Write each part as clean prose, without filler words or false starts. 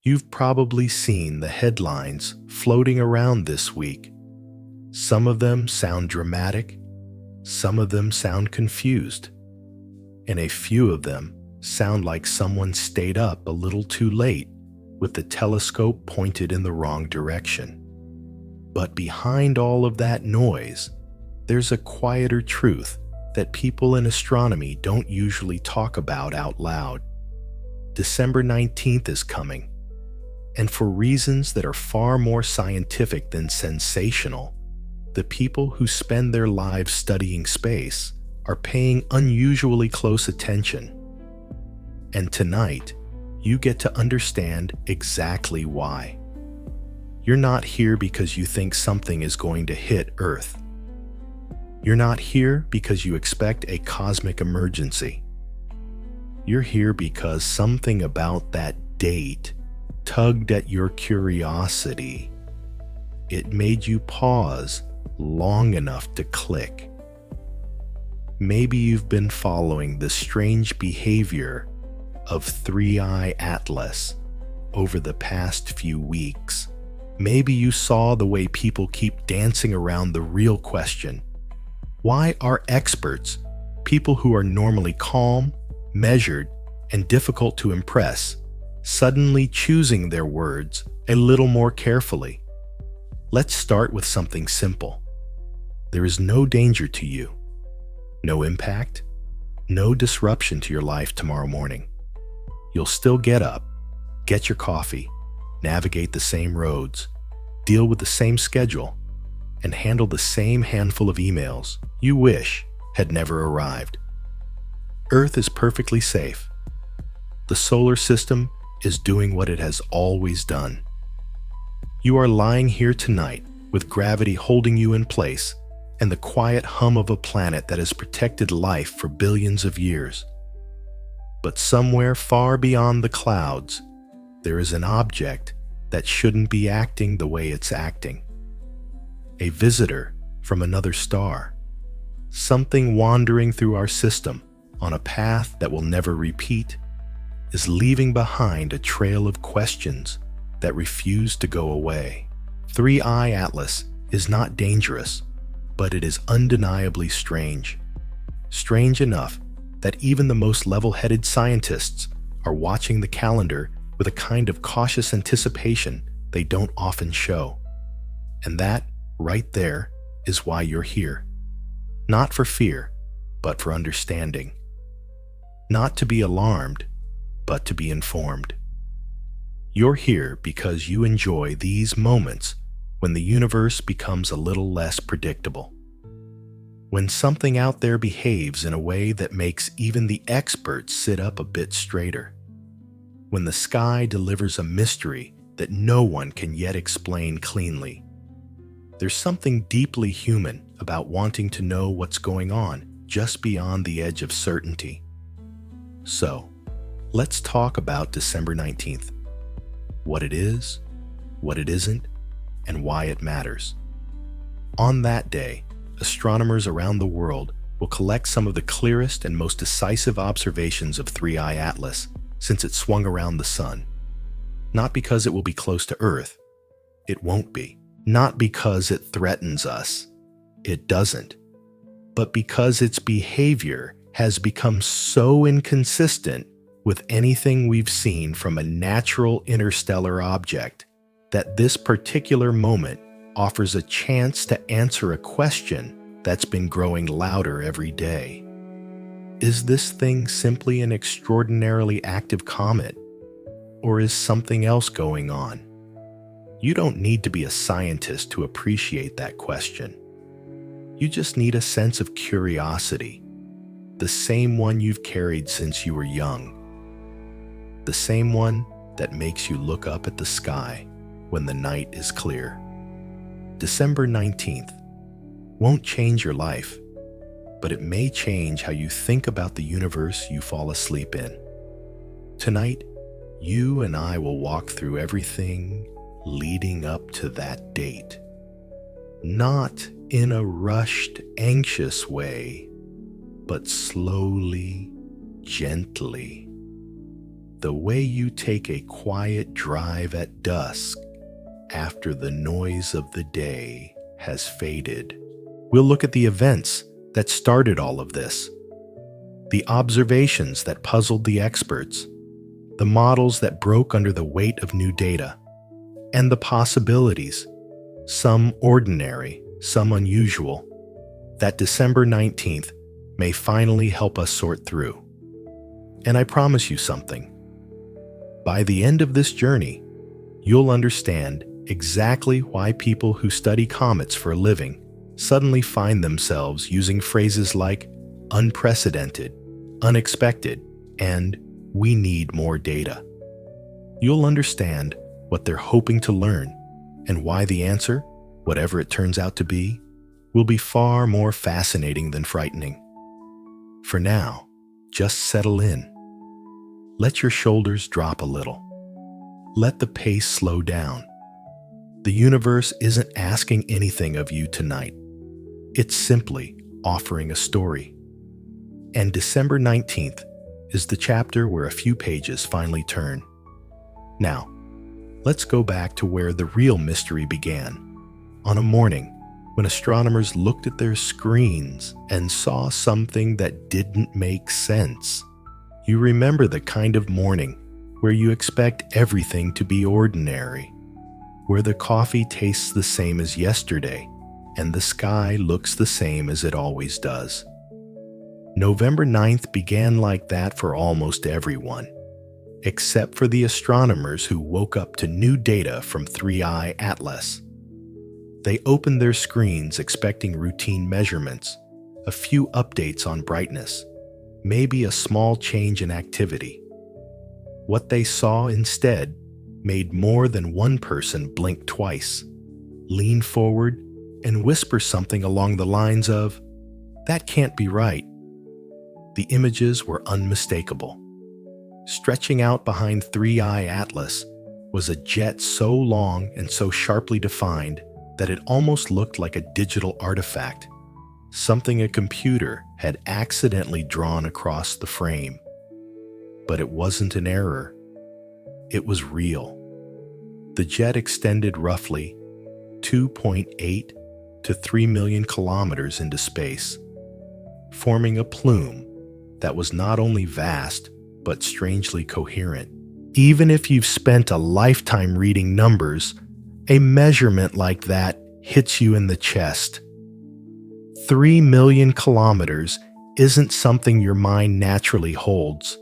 You've probably seen the headlines floating around this week. Some of them sound dramatic, some of them sound confused, and a few of them sound like someone stayed up a little too late with the telescope pointed in the wrong direction. But behind all of that noise, there's a quieter truth that people in astronomy don't usually talk about out loud. December 19th is coming, and for reasons that are far more scientific than sensational, the people who spend their lives studying space are paying unusually close attention. And tonight, you get to understand exactly why. You're not here because you think something is going to hit Earth. You're not here because you expect a cosmic emergency. You're here because something about that date tugged at your curiosity. It made you pause long enough to click. Maybe you've been following the strange behavior of Three-Eye Atlas over the past few weeks. Maybe you saw the way people keep dancing around the real question. Why are experts, people who are normally calm, measured, and difficult to impress, suddenly choosing their words a little more carefully? Let's start with something simple. There is no danger to you, no impact, no disruption to your life tomorrow morning. You'll still get up, get your coffee, navigate the same roads, deal with the same schedule, and handle the same handful of emails you wish had never arrived. Earth is perfectly safe. The solar system is doing what it has always done. You are lying here tonight with gravity holding you in place and the quiet hum of a planet that has protected life for billions of years. But somewhere far beyond the clouds, there is an object that shouldn't be acting the way it's acting. A visitor from another star. Something wandering through our system on a path that will never repeat is leaving behind a trail of questions that refuse to go away. Three-Eye Atlas is not dangerous, but it is undeniably strange. Strange enough that even the most level-headed scientists are watching the calendar with a kind of cautious anticipation they don't often show. And that, right there, is why you're here. Not for fear, but for understanding. Not to be alarmed, but to be informed. You're here because you enjoy these moments when the universe becomes a little less predictable. When something out there behaves in a way that makes even the experts sit up a bit straighter. When the sky delivers a mystery that no one can yet explain cleanly. There's something deeply human about wanting to know what's going on just beyond the edge of certainty. So, let's talk about December 19th. What it is, what it isn't, and why it matters. On that day, astronomers around the world will collect some of the clearest and most decisive observations of Three-Eye Atlas since it swung around the sun. Not because it will be close to Earth. It won't be. Not because it threatens us. It doesn't. But because its behavior has become so inconsistent with anything we've seen from a natural interstellar object that this particular moment offers a chance to answer a question that's been growing louder every day. Is this thing simply an extraordinarily active comet? Or is something else going on? You don't need to be a scientist to appreciate that question. You just need a sense of curiosity, the same one you've carried since you were young. The same one that makes you look up at the sky when the night is clear. December 19th won't change your life, but it may change how you think about the universe you fall asleep in. Tonight, you and I will walk through everything leading up to that date. Not in a rushed, anxious way, but slowly, gently. the way you take a quiet drive at dusk after the noise of the day has faded. We'll look at the events that started all of this, the observations that puzzled the experts, the models that broke under the weight of new data, and the possibilities, some ordinary, some unusual, that December 19th may finally help us sort through. And I promise you something. By the end of this journey, you'll understand exactly why people who study comets for a living suddenly find themselves using phrases like unprecedented, unexpected, and we need more data. You'll understand what they're hoping to learn and why the answer, whatever it turns out to be, will be far more fascinating than frightening. For now, just settle in. Let your shoulders drop a little. Let the pace slow down. The universe isn't asking anything of you tonight. It's simply offering a story. And December 19th is the chapter where a few pages finally turn. Now, let's go back to where the real mystery began. On a morning when astronomers looked at their screens and saw something that didn't make sense. You remember the kind of morning where you expect everything to be ordinary, where the coffee tastes the same as yesterday and the sky looks the same as it always does. November 9th began like that for almost everyone, except for the astronomers who woke up to new data from 3i Atlas. They opened their screens expecting routine measurements, a few updates on brightness, maybe a small change in activity. What they saw instead made more than one person blink twice, lean forward, and whisper something along the lines of, "That can't be right." The images were unmistakable. Stretching out behind 3i Atlas was a jet so long and so sharply defined that it almost looked like a digital artifact, something a computer had accidentally drawn across the frame. But it wasn't an error. It was real. The jet extended roughly 2.8 to 3 million kilometers into space, forming a plume that was not only vast, but strangely coherent. Even if you've spent a lifetime reading numbers, a measurement like that hits you in the chest. 3 million kilometers isn't something your mind naturally holds.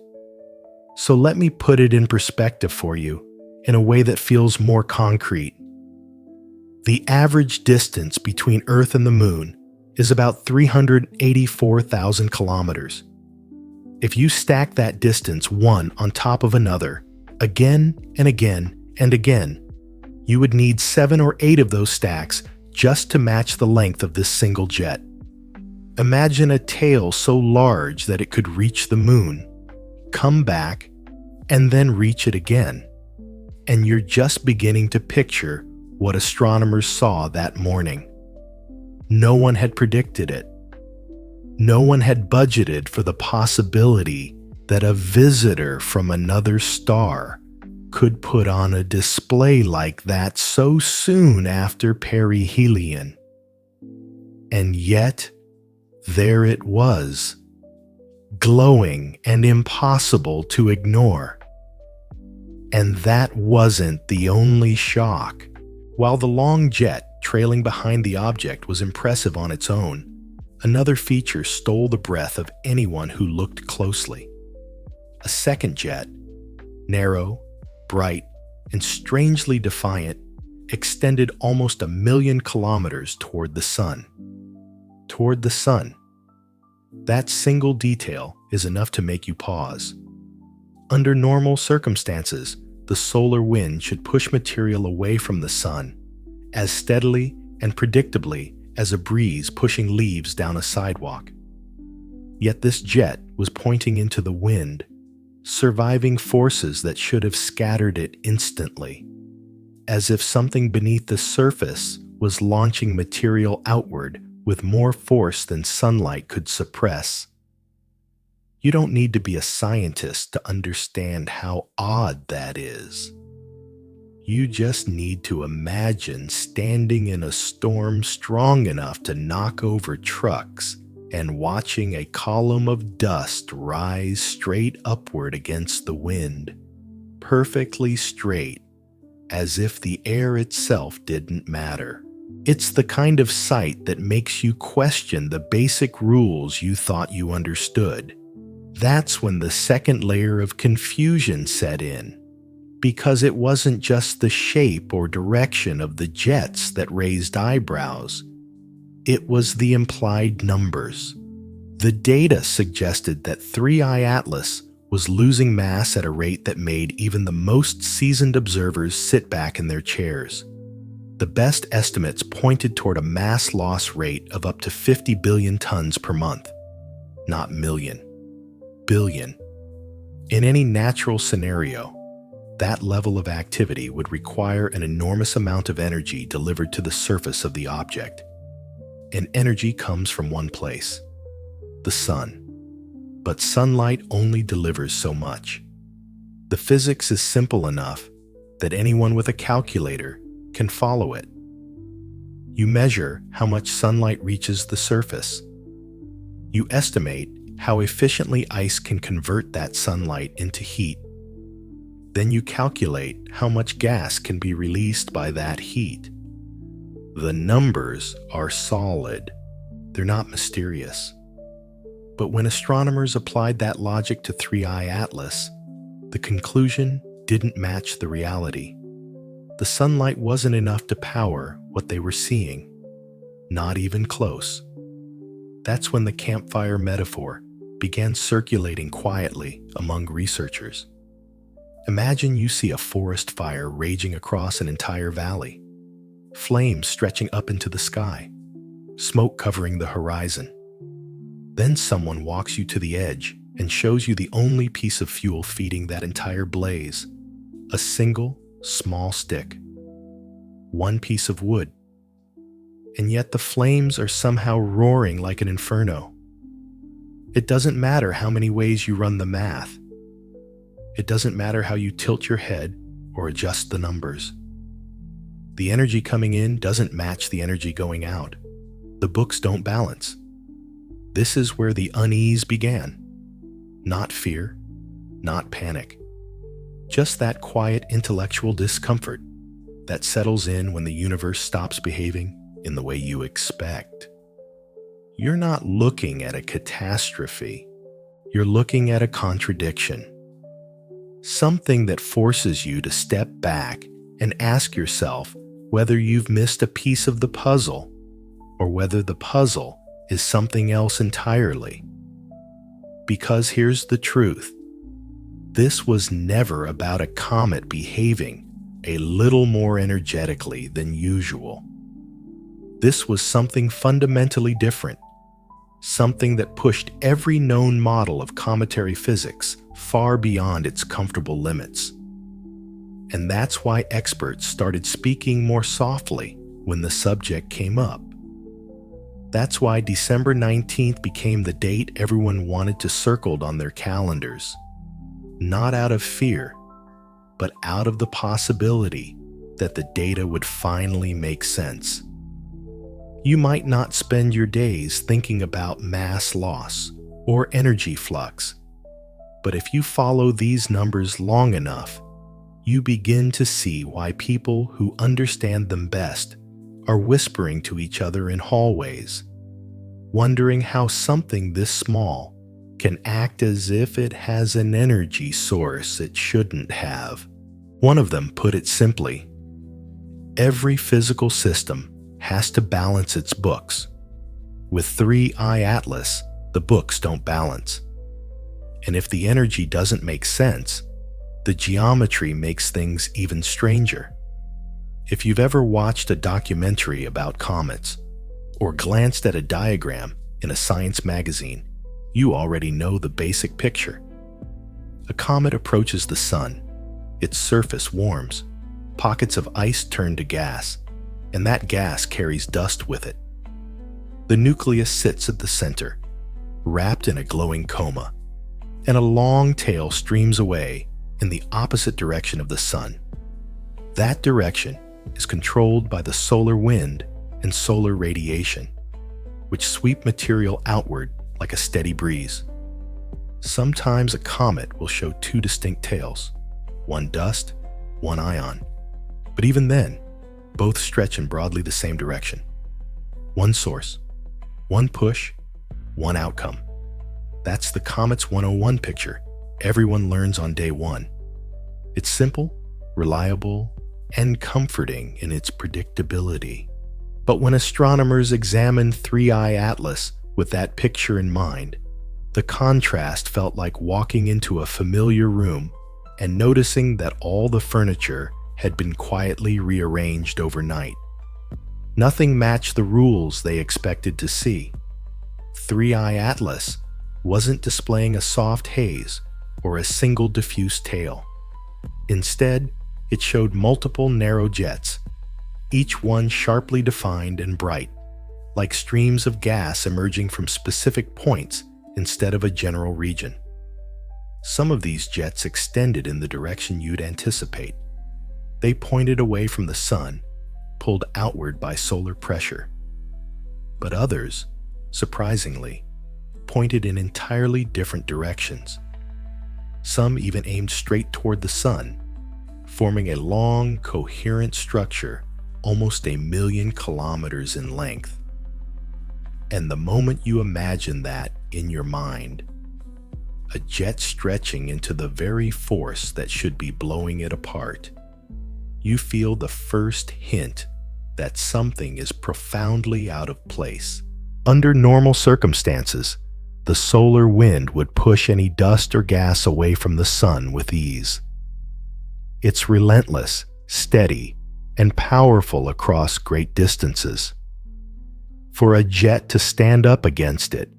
So let me put it in perspective for you in a way that feels more concrete. The average distance between Earth and the Moon is about 384,000 kilometers. If you stack that distance one on top of another, again and again and again, you would need 7 or 8 of those stacks just to match the length of this single jet. Imagine a tail so large that it could reach the moon, come back, and then reach it again. And you're just beginning to picture what astronomers saw that morning. No one had predicted it. No one had budgeted for the possibility that a visitor from another star could put on a display like that so soon after perihelion. And yet, there it was, glowing and impossible to ignore. And that wasn't the only shock. While the long jet trailing behind the object was impressive on its own, another feature stole the breath of anyone who looked closely. A second jet, narrow, bright, and strangely defiant, extended almost 1 million kilometers toward the sun. Toward the sun. That single detail is enough to make you pause. Under normal circumstances, the solar wind should push material away from the sun as steadily and predictably as a breeze pushing leaves down a sidewalk. Yet this jet was pointing into the wind, surviving forces that should have scattered it instantly, as if something beneath the surface was launching material outward with more force than sunlight could suppress. You don't need to be a scientist to understand how odd that is. You just need to imagine standing in a storm strong enough to knock over trucks and watching a column of dust rise straight upward against the wind, perfectly straight, as if the air itself didn't matter. It's the kind of sight that makes you question the basic rules you thought you understood. That's when the second layer of confusion set in, because it wasn't just the shape or direction of the jets that raised eyebrows. It was the implied numbers. The data suggested that 3I Atlas was losing mass at a rate that made even the most seasoned observers sit back in their chairs. The best estimates pointed toward a mass loss rate of up to 50 billion tons per month. Not million, billion. In any natural scenario, that level of activity would require an enormous amount of energy delivered to the surface of the object. And energy comes from one place, the sun. But sunlight only delivers so much. The physics is simple enough that anyone with a calculator can follow it. You measure how much sunlight reaches the surface. You estimate how efficiently ice can convert that sunlight into heat. Then you calculate how much gas can be released by that heat. The numbers are solid. They're not mysterious. But when astronomers applied that logic to 3I Atlas, the conclusion didn't match the reality. The sunlight wasn't enough to power what they were seeing. Not even close. That's when the campfire metaphor began circulating quietly among researchers. Imagine you see a forest fire raging across an entire valley, flames stretching up into the sky, smoke covering the horizon. Then someone walks you to the edge and shows you the only piece of fuel feeding that entire blaze, a single, small stick. One piece of wood. And yet the flames are somehow roaring like an inferno. It doesn't matter how many ways you run the math. It doesn't matter how you tilt your head or adjust the numbers. The energy coming in doesn't match the energy going out. The books don't balance. This is where the unease began. Not fear, not panic. Just that quiet intellectual discomfort that settles in when the universe stops behaving in the way you expect. You're not looking at a catastrophe. You're looking at a contradiction. Something that forces you to step back and ask yourself whether you've missed a piece of the puzzle or whether the puzzle is something else entirely. Because here's the truth. This was never about a comet behaving a little more energetically than usual. This was something fundamentally different, something that pushed every known model of cometary physics far beyond its comfortable limits. And that's why experts started speaking more softly when the subject came up. That's why December 19th became the date everyone wanted to circle on their calendars. Not out of fear, but out of the possibility that the data would finally make sense. You might not spend your days thinking about mass loss or energy flux, but if you follow these numbers long enough, you begin to see why people who understand them best are whispering to each other in hallways, wondering how something this small can act as if it has an energy source it shouldn't have. One of them put it simply: every physical system has to balance its books. With 3I Atlas, the books don't balance. And if the energy doesn't make sense, the geometry makes things even stranger. If you've ever watched a documentary about comets, or glanced at a diagram in a science magazine, you already know the basic picture. A comet approaches the sun, its surface warms, pockets of ice turn to gas, and that gas carries dust with it. The nucleus sits at the center, wrapped in a glowing coma, and a long tail streams away in the opposite direction of the sun. That direction is controlled by the solar wind and solar radiation, which sweep material outward like a steady breeze. Sometimes a comet will show two distinct tails, one dust, one ion. But even then, both stretch in broadly the same direction. One source, one push, one outcome. That's the Comet's 101 picture everyone learns on day one. It's simple, reliable, and comforting in its predictability. But when astronomers examined 3I Atlas with that picture in mind, the contrast felt like walking into a familiar room and noticing that all the furniture had been quietly rearranged overnight. Nothing matched the rules they expected to see. 3I Atlas wasn't displaying a soft haze or a single diffuse tail. Instead, it showed multiple narrow jets, each one sharply defined and bright, like streams of gas emerging from specific points instead of a general region. Some of these jets extended in the direction you'd anticipate. They pointed away from the sun, pulled outward by solar pressure. But others, surprisingly, pointed in entirely different directions. Some even aimed straight toward the sun, forming a long, coherent structure almost 1,000,000 kilometers in length. And the moment you imagine that in your mind, a jet stretching into the very force that should be blowing it apart, you feel the first hint that something is profoundly out of place. Under normal circumstances, the solar wind would push any dust or gas away from the sun with ease. It's relentless, steady, and powerful across great distances. For a jet to stand up against it,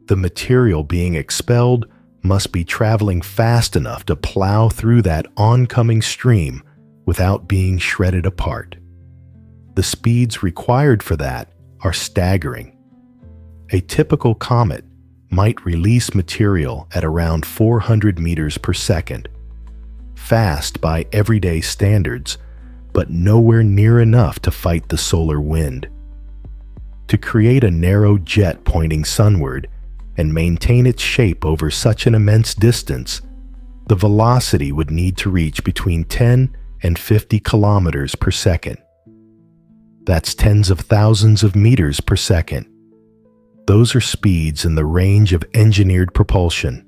the material being expelled must be traveling fast enough to plow through that oncoming stream without being shredded apart. The speeds required for that are staggering. A typical comet might release material at around 400 meters per second, fast by everyday standards, but nowhere near enough to fight the solar wind. To create a narrow jet pointing sunward and maintain its shape over such an immense distance, the velocity would need to reach between 10 and 50 kilometers per second. That's tens of thousands of meters per second. Those are speeds in the range of engineered propulsion,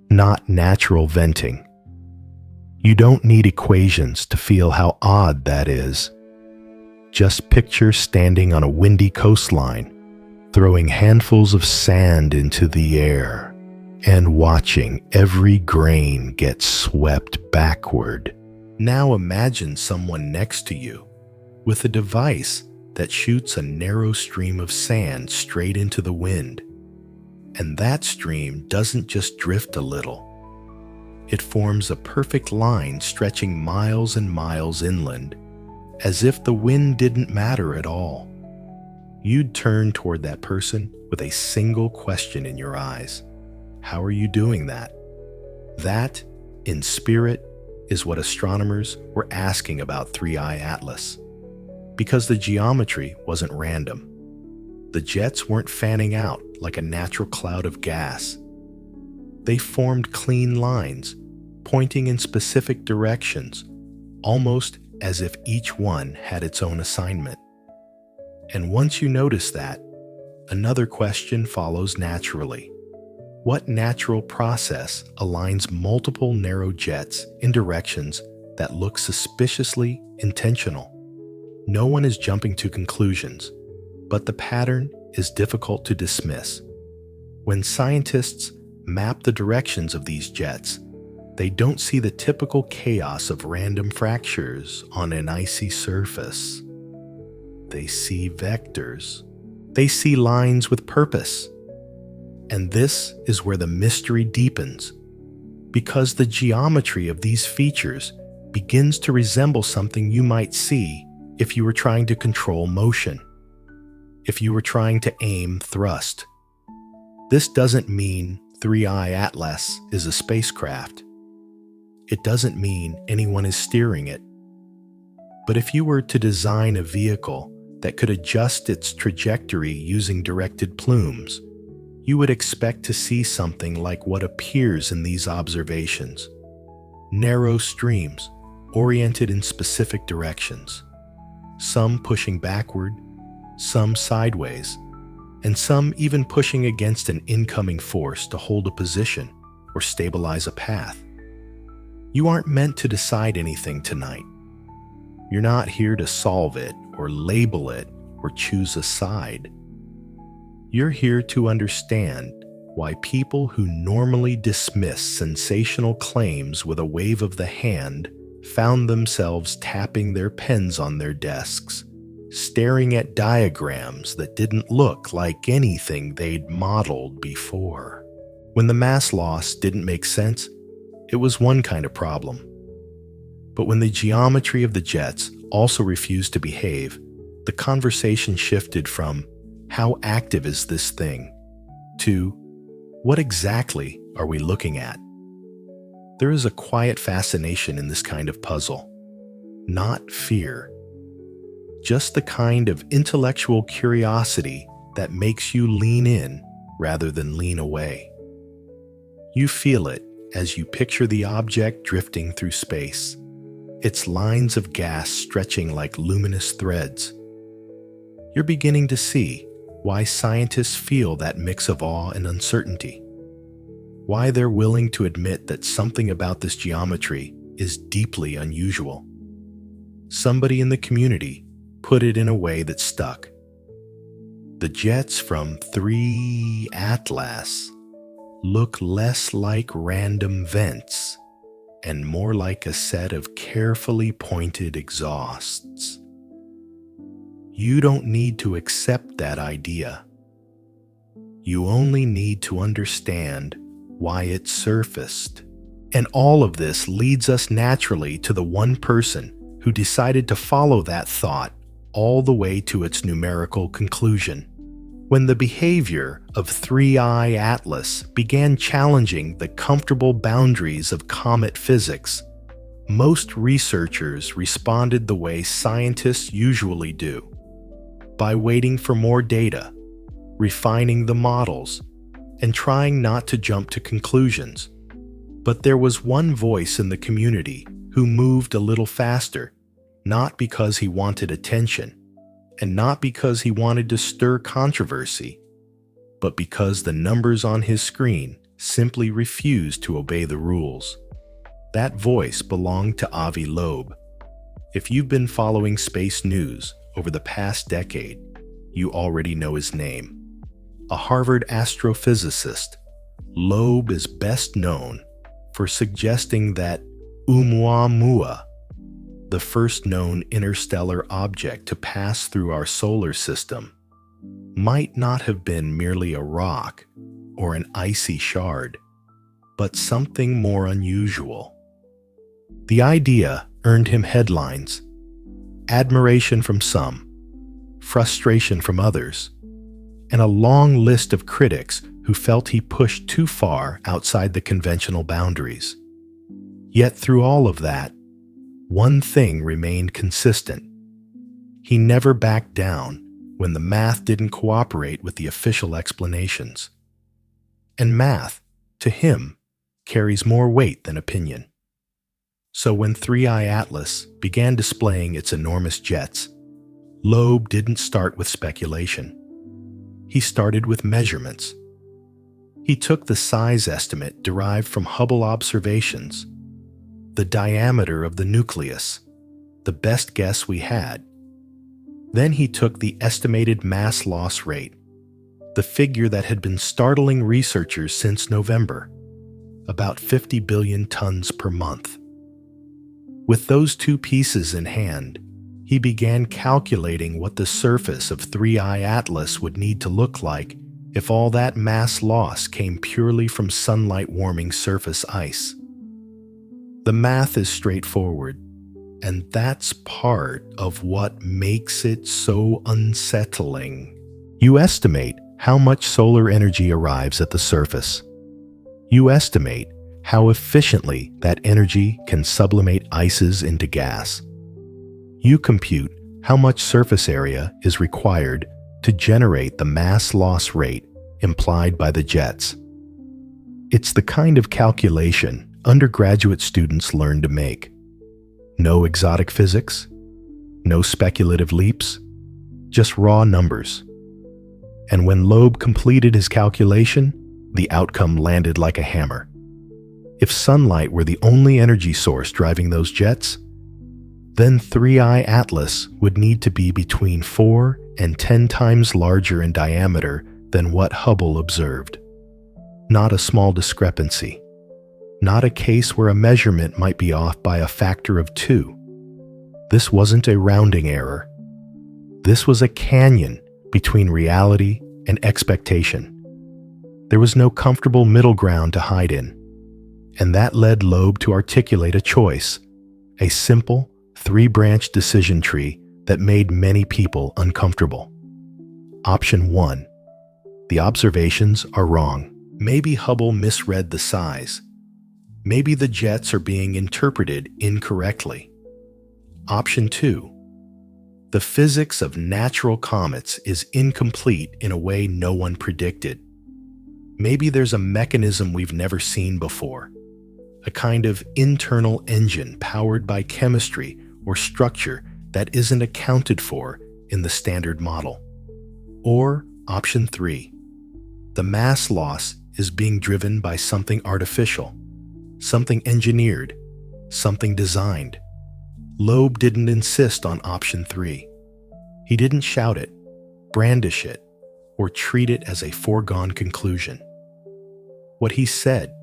not natural venting. You don't need equations to feel how odd that is. Just picture standing on a windy coastline, throwing handfuls of sand into the air, and watching every grain get swept backward. Now imagine someone next to you with a device that shoots a narrow stream of sand straight into the wind. And that stream doesn't just drift a little. It forms a perfect line stretching miles and miles inland, as if the wind didn't matter at all. You'd turn toward that person with a single question in your eyes. How are you doing that? That, in spirit, is what astronomers were asking about 3I Atlas. Because the geometry wasn't random. The jets weren't fanning out like a natural cloud of gas. They formed clean lines, pointing in specific directions, almost as if each one had its own assignment. And once you notice that, another question follows naturally. What natural process aligns multiple narrow jets in directions that look suspiciously intentional? No one is jumping to conclusions, but the pattern is difficult to dismiss. When scientists map the directions of these jets, they don't see the typical chaos of random fractures on an icy surface. They see vectors. They see lines with purpose. And this is where the mystery deepens, because the geometry of these features begins to resemble something you might see if you were trying to control motion, if you were trying to aim thrust. This doesn't mean 3I Atlas is a spacecraft. It doesn't mean anyone is steering it. But if you were to design a vehicle that could adjust its trajectory using directed plumes, you would expect to see something like what appears in these observations. Narrow streams, oriented in specific directions. Some pushing backward, some sideways, and some even pushing against an incoming force to hold a position or stabilize a path. You aren't meant to decide anything tonight. You're not here to solve it or label it or choose a side. You're here to understand why people who normally dismiss sensational claims with a wave of the hand found themselves tapping their pens on their desks, staring at diagrams that didn't look like anything they'd modeled before. When the mass loss didn't make sense, it was one kind of problem. But when the geometry of the jets also refused to behave, the conversation shifted from, "How active is this thing?" to, "What exactly are we looking at?" There is a quiet fascination in this kind of puzzle. Not fear. Just the kind of intellectual curiosity that makes you lean in rather than lean away. You feel it as you picture the object drifting through space, its lines of gas stretching like luminous threads. You're beginning to see why scientists feel that mix of awe and uncertainty, why they're willing to admit that something about this geometry is deeply unusual. Somebody in the community put it in a way that stuck. The jets from 3 Atlas look less like random vents and more like a set of carefully pointed exhausts. You don't need to accept that idea. You only need to understand why it surfaced. And all of this leads us naturally to the one person who decided to follow that thought all the way to its numerical conclusion. When the behavior of 3I Atlas began challenging the comfortable boundaries of comet physics, most researchers responded the way scientists usually do, by waiting for more data, refining the models, and trying not to jump to conclusions. But there was one voice in the community who moved a little faster, not because he wanted attention, and not because he wanted to stir controversy, but because the numbers on his screen simply refused to obey the rules. That voice belonged to Loeb. If you've been following space news over the past decade, you already know his name. A Harvard astrophysicist, Loeb is best known for suggesting that Oumuamua, the first known interstellar object to pass through our solar system, might not have been merely a rock or an icy shard, but something more unusual. The idea earned him headlines, admiration from some, frustration from others, and a long list of critics who felt he pushed too far outside the conventional boundaries. Yet through all of that, one thing remained consistent. He never backed down when the math didn't cooperate with the official explanations. And math, to him, carries more weight than opinion. So when 3I Atlas began displaying its enormous jets, Loeb didn't start with speculation. He started with measurements. He took the size estimate derived from Hubble observations, the diameter of the nucleus, the best guess we had. Then he took the estimated mass loss rate, the figure that had been startling researchers since November, about 50 billion tons per month. With those two pieces in hand, he began calculating what the surface of 3I Atlas would need to look like if all that mass loss came purely from sunlight-warming surface ice. The math is straightforward, and that's part of what makes it so unsettling. You estimate how much solar energy arrives at the surface. You estimate how efficiently that energy can sublimate ices into gas. You compute how much surface area is required to generate the mass loss rate implied by the jets. It's the kind of calculation undergraduate students learn to make. No exotic physics, no speculative leaps, just raw numbers. And when Loeb completed his calculation, the outcome landed like a hammer. If sunlight were the only energy source driving those jets, then 3I Atlas would need to be between 4 and 10 times larger in diameter than what Hubble observed. Not a small discrepancy. Not a case where a measurement might be off by a factor of 2. This wasn't a rounding error. This was a canyon between reality and expectation. There was no comfortable middle ground to hide in. And that led Loeb to articulate a choice, a simple, 3-branch decision tree that made many people uncomfortable. Option 1. The observations are wrong. Maybe Hubble misread the size. Maybe the jets are being interpreted incorrectly. Option 2. The physics of natural comets is incomplete in a way no one predicted. Maybe there's a mechanism we've never seen before, a kind of internal engine powered by chemistry or structure that isn't accounted for in the standard model. Or option 3. The mass loss is being driven by something artificial, something engineered, something designed. Loeb didn't insist on option 3. He didn't shout it, brandish it, or treat it as a foregone conclusion. What he said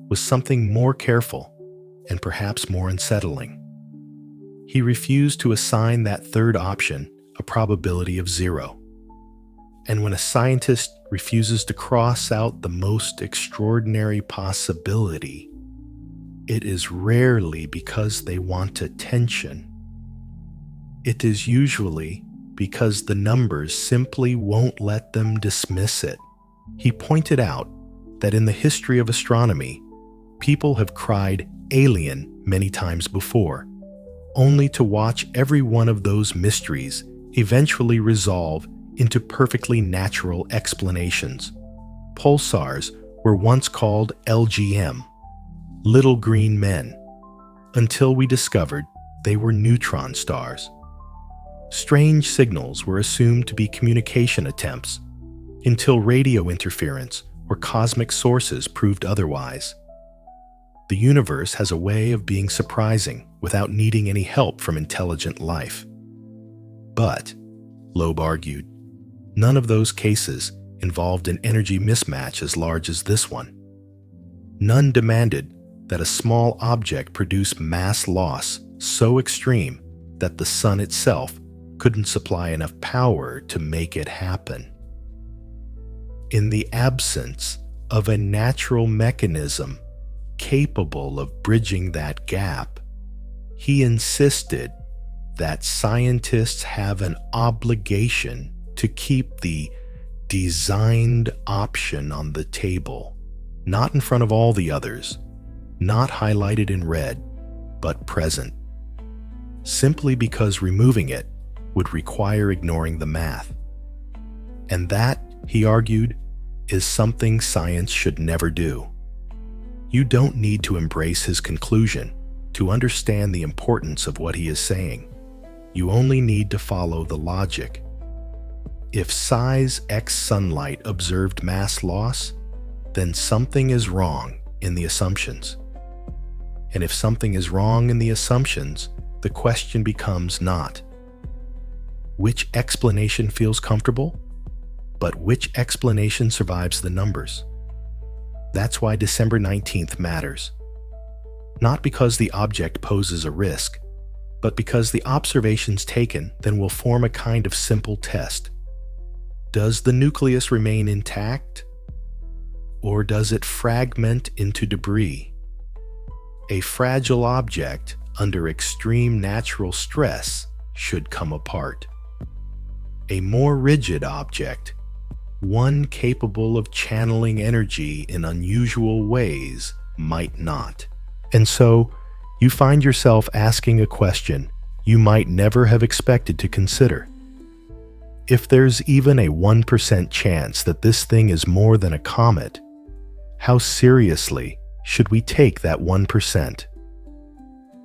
was something more careful and perhaps more unsettling. He refused to assign that third option a probability of 0. And when a scientist refuses to cross out the most extraordinary possibility, it is rarely because they want attention. It is usually because the numbers simply won't let them dismiss it. He pointed out that in the history of astronomy, people have cried alien many times before, only to watch every one of those mysteries eventually resolve into perfectly natural explanations. Pulsars were once called LGM, little green men, until we discovered they were neutron stars. Strange signals were assumed to be communication attempts, until radio interference or cosmic sources proved otherwise. The universe has a way of being surprising without needing any help from intelligent life. But, Loeb argued, none of those cases involved an energy mismatch as large as this one. None demanded that a small object produce mass loss so extreme that the sun itself couldn't supply enough power to make it happen. In the absence of a natural mechanism capable of bridging that gap, he insisted that scientists have an obligation to keep the designed option on the table, not in front of all the others, not highlighted in red, but present, simply because removing it would require ignoring the math. And that, he argued, is something science should never do. You don't need to embrace his conclusion to understand the importance of what he is saying. You only need to follow the logic. If size x sunlight observed mass loss, then something is wrong in the assumptions. And if something is wrong in the assumptions, the question becomes not which explanation feels comfortable, but which explanation survives the numbers. That's why December 19th matters. Not because the object poses a risk, but because the observations taken then will form a kind of simple test. Does the nucleus remain intact, or does it fragment into debris? A fragile object under extreme natural stress should come apart. A more rigid object one capable of channeling energy in unusual ways might not. And so, you find yourself asking a question you might never have expected to consider. If there's even a 1% chance that this thing is more than a comet, how seriously should we take that 1%?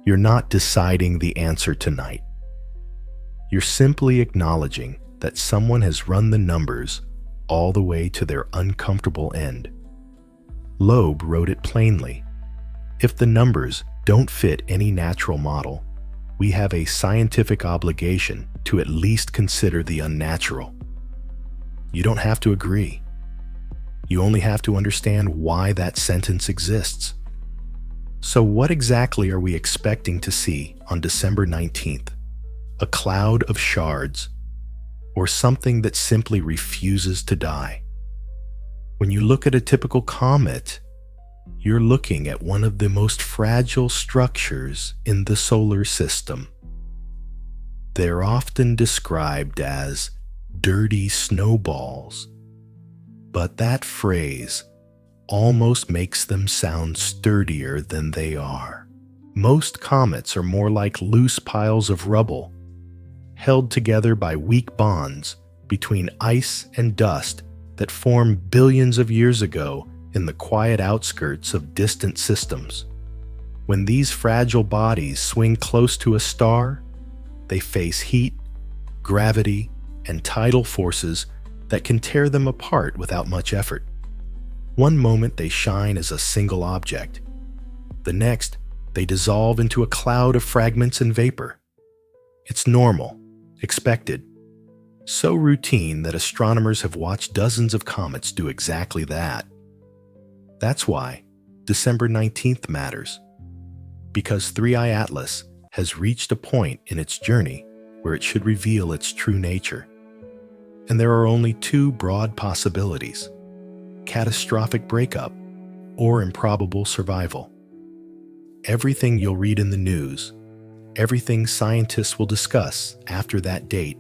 You're not deciding the answer tonight. You're simply acknowledging that someone has run the numbers all the way to their uncomfortable end. Loeb wrote it plainly. If the numbers don't fit any natural model, we have a scientific obligation to at least consider the unnatural. You don't have to agree. You only have to understand why that sentence exists. So what exactly are we expecting to see on December 19th? A cloud of shards, or something that simply refuses to die? When you look at a typical comet, you're looking at one of the most fragile structures in the solar system. They're often described as dirty snowballs, but that phrase almost makes them sound sturdier than they are. Most comets are more like loose piles of rubble, held together by weak bonds between ice and dust that formed billions of years ago in the quiet outskirts of distant systems. When these fragile bodies swing close to a star, they face heat, gravity, and tidal forces that can tear them apart without much effort. One moment they shine as a single object. The next, they dissolve into a cloud of fragments and vapor. It's normal, expected, so routine that astronomers have watched dozens of comets do exactly that. That's why December 19th matters, because 3I Atlas has reached a point in its journey where it should reveal its true nature. And there are only two broad possibilities: catastrophic breakup or improbable survival. Everything you'll read in the news, everything scientists will discuss after that date,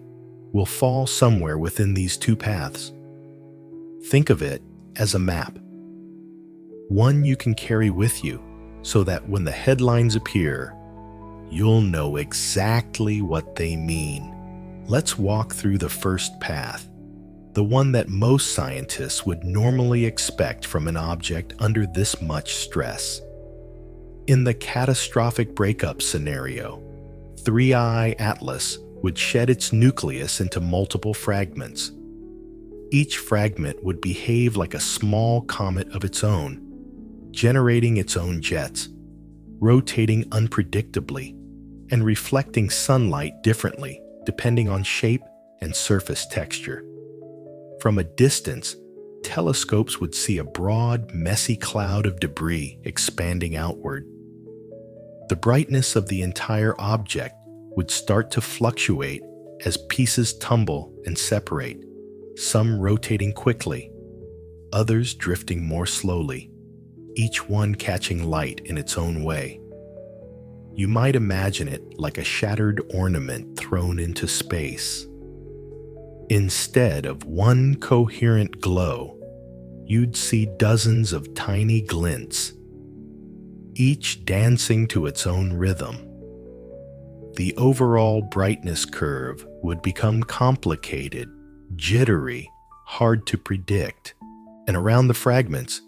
will fall somewhere within these two paths. Think of it as a map. One you can carry with you so that when the headlines appear, you'll know exactly what they mean. Let's walk through the first path, the one that most scientists would normally expect from an object under this much stress. In the catastrophic breakup scenario, 3I Atlas would shed its nucleus into multiple fragments. Each fragment would behave like a small comet of its own, generating its own jets, rotating unpredictably, and reflecting sunlight differently depending on shape and surface texture. From a distance, telescopes would see a broad, messy cloud of debris expanding outward. The brightness of the entire object would start to fluctuate as pieces tumble and separate, some rotating quickly, others drifting more slowly, each one catching light in its own way. You might imagine it like a shattered ornament thrown into space. Instead of one coherent glow, you'd see dozens of tiny glints, each dancing to its own rhythm. The overall brightness curve would become complicated, jittery, hard to predict, and around the fragments,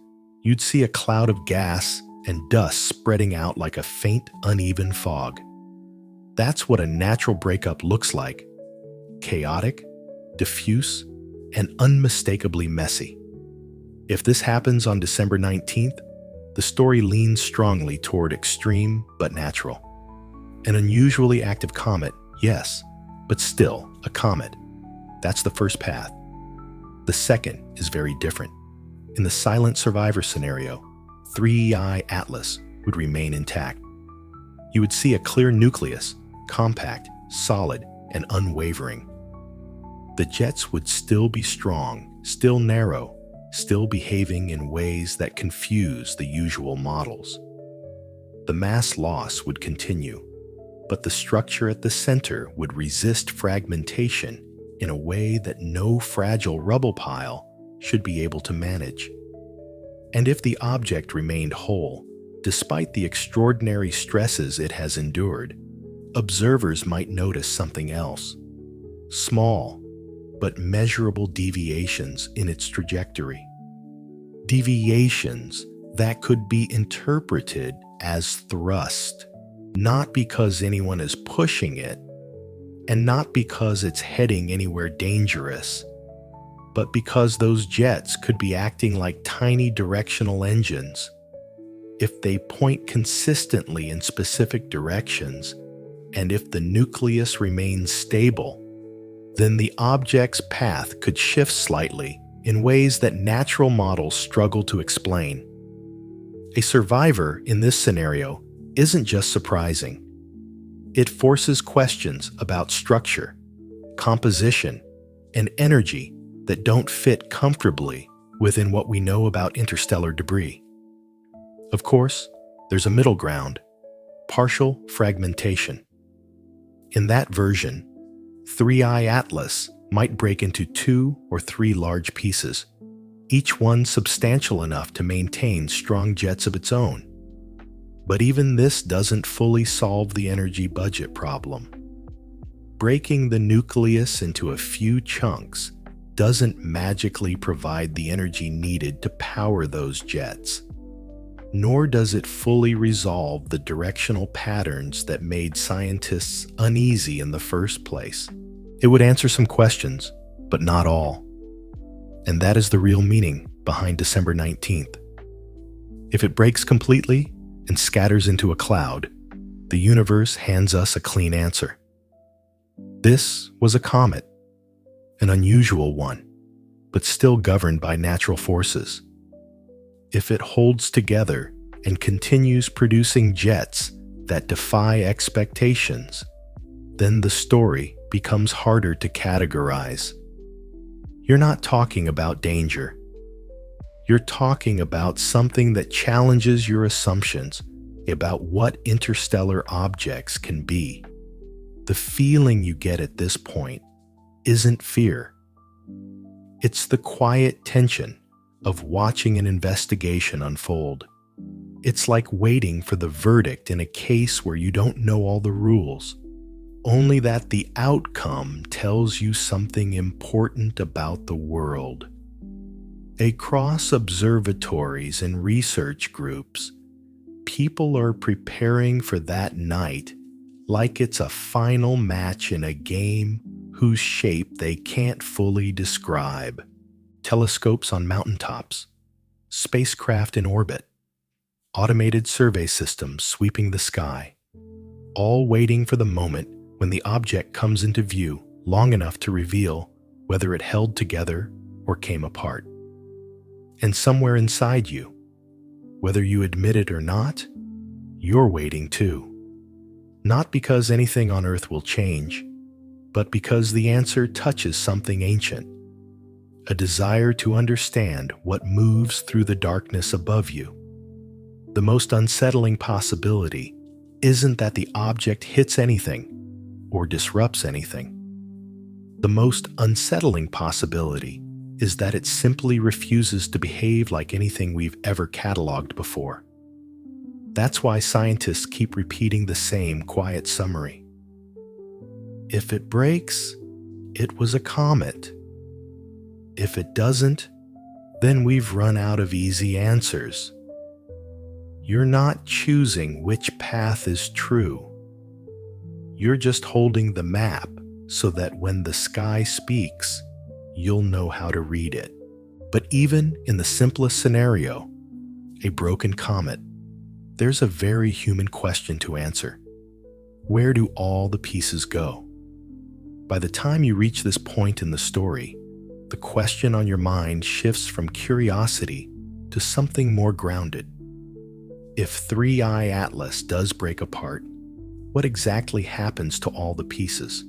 you'd see a cloud of gas and dust spreading out like a faint, uneven fog. That's what a natural breakup looks like: chaotic, diffuse, and unmistakably messy. If this happens on December 19th, the story leans strongly toward extreme but natural. An unusually active comet, yes, but still a comet. That's the first path. The second is very different. In the silent survivor scenario, 3I Atlas would remain intact. You would see a clear nucleus, compact, solid, and unwavering. The jets would still be strong, still narrow, still behaving in ways that confuse the usual models. The mass loss would continue, but the structure at the center would resist fragmentation in a way that no fragile rubble pile should be able to manage. And if the object remained whole, despite the extraordinary stresses it has endured, observers might notice something else. Small, but measurable deviations in its trajectory. Deviations that could be interpreted as thrust, not because anyone is pushing it, and not because it's heading anywhere dangerous, but because those jets could be acting like tiny directional engines. If they point consistently in specific directions, and if the nucleus remains stable, then the object's path could shift slightly in ways that natural models struggle to explain. A survivor in this scenario isn't just surprising. It forces questions about structure, composition, and energy that don't fit comfortably within what we know about interstellar debris. Of course, there's a middle ground, partial fragmentation. In that version, 3I Atlas might break into 2 or 3 large pieces, each one substantial enough to maintain strong jets of its own. But even this doesn't fully solve the energy budget problem. Breaking the nucleus into a few chunks doesn't magically provide the energy needed to power those jets, nor does it fully resolve the directional patterns that made scientists uneasy in the first place. It would answer some questions, but not all. And that is the real meaning behind December 19th. If it breaks completely and scatters into a cloud, the universe hands us a clean answer. This was a comet, an unusual one, but still governed by natural forces. If it holds together and continues producing jets that defy expectations, then the story becomes harder to categorize. You're not talking about danger. You're talking about something that challenges your assumptions about what interstellar objects can be. The feeling you get at this point isn't fear. It's the quiet tension of watching an investigation unfold. It's like waiting for the verdict in a case where you don't know all the rules, only that the outcome tells you something important about the world. Across observatories and research groups, people are preparing for that night like it's a final match in a game whose shape they can't fully describe. Telescopes on mountaintops, spacecraft in orbit, automated survey systems sweeping the sky, all waiting for the moment when the object comes into view long enough to reveal whether it held together or came apart. And somewhere inside you, whether you admit it or not, you're waiting too. Not because anything on Earth will change, but because the answer touches something ancient, a desire to understand what moves through the darkness above you. The most unsettling possibility isn't that the object hits anything or disrupts anything. The most unsettling possibility is that it simply refuses to behave like anything we've ever cataloged before. That's why scientists keep repeating the same quiet summary. If it breaks, it was a comet. If it doesn't, then we've run out of easy answers. You're not choosing which path is true. You're just holding the map so that when the sky speaks, you'll know how to read it. But even in the simplest scenario, a broken comet, there's a very human question to answer. Where do all the pieces go? By the time you reach this point in the story, the question on your mind shifts from curiosity to something more grounded. If 3I Atlas does break apart, what exactly happens to all the pieces?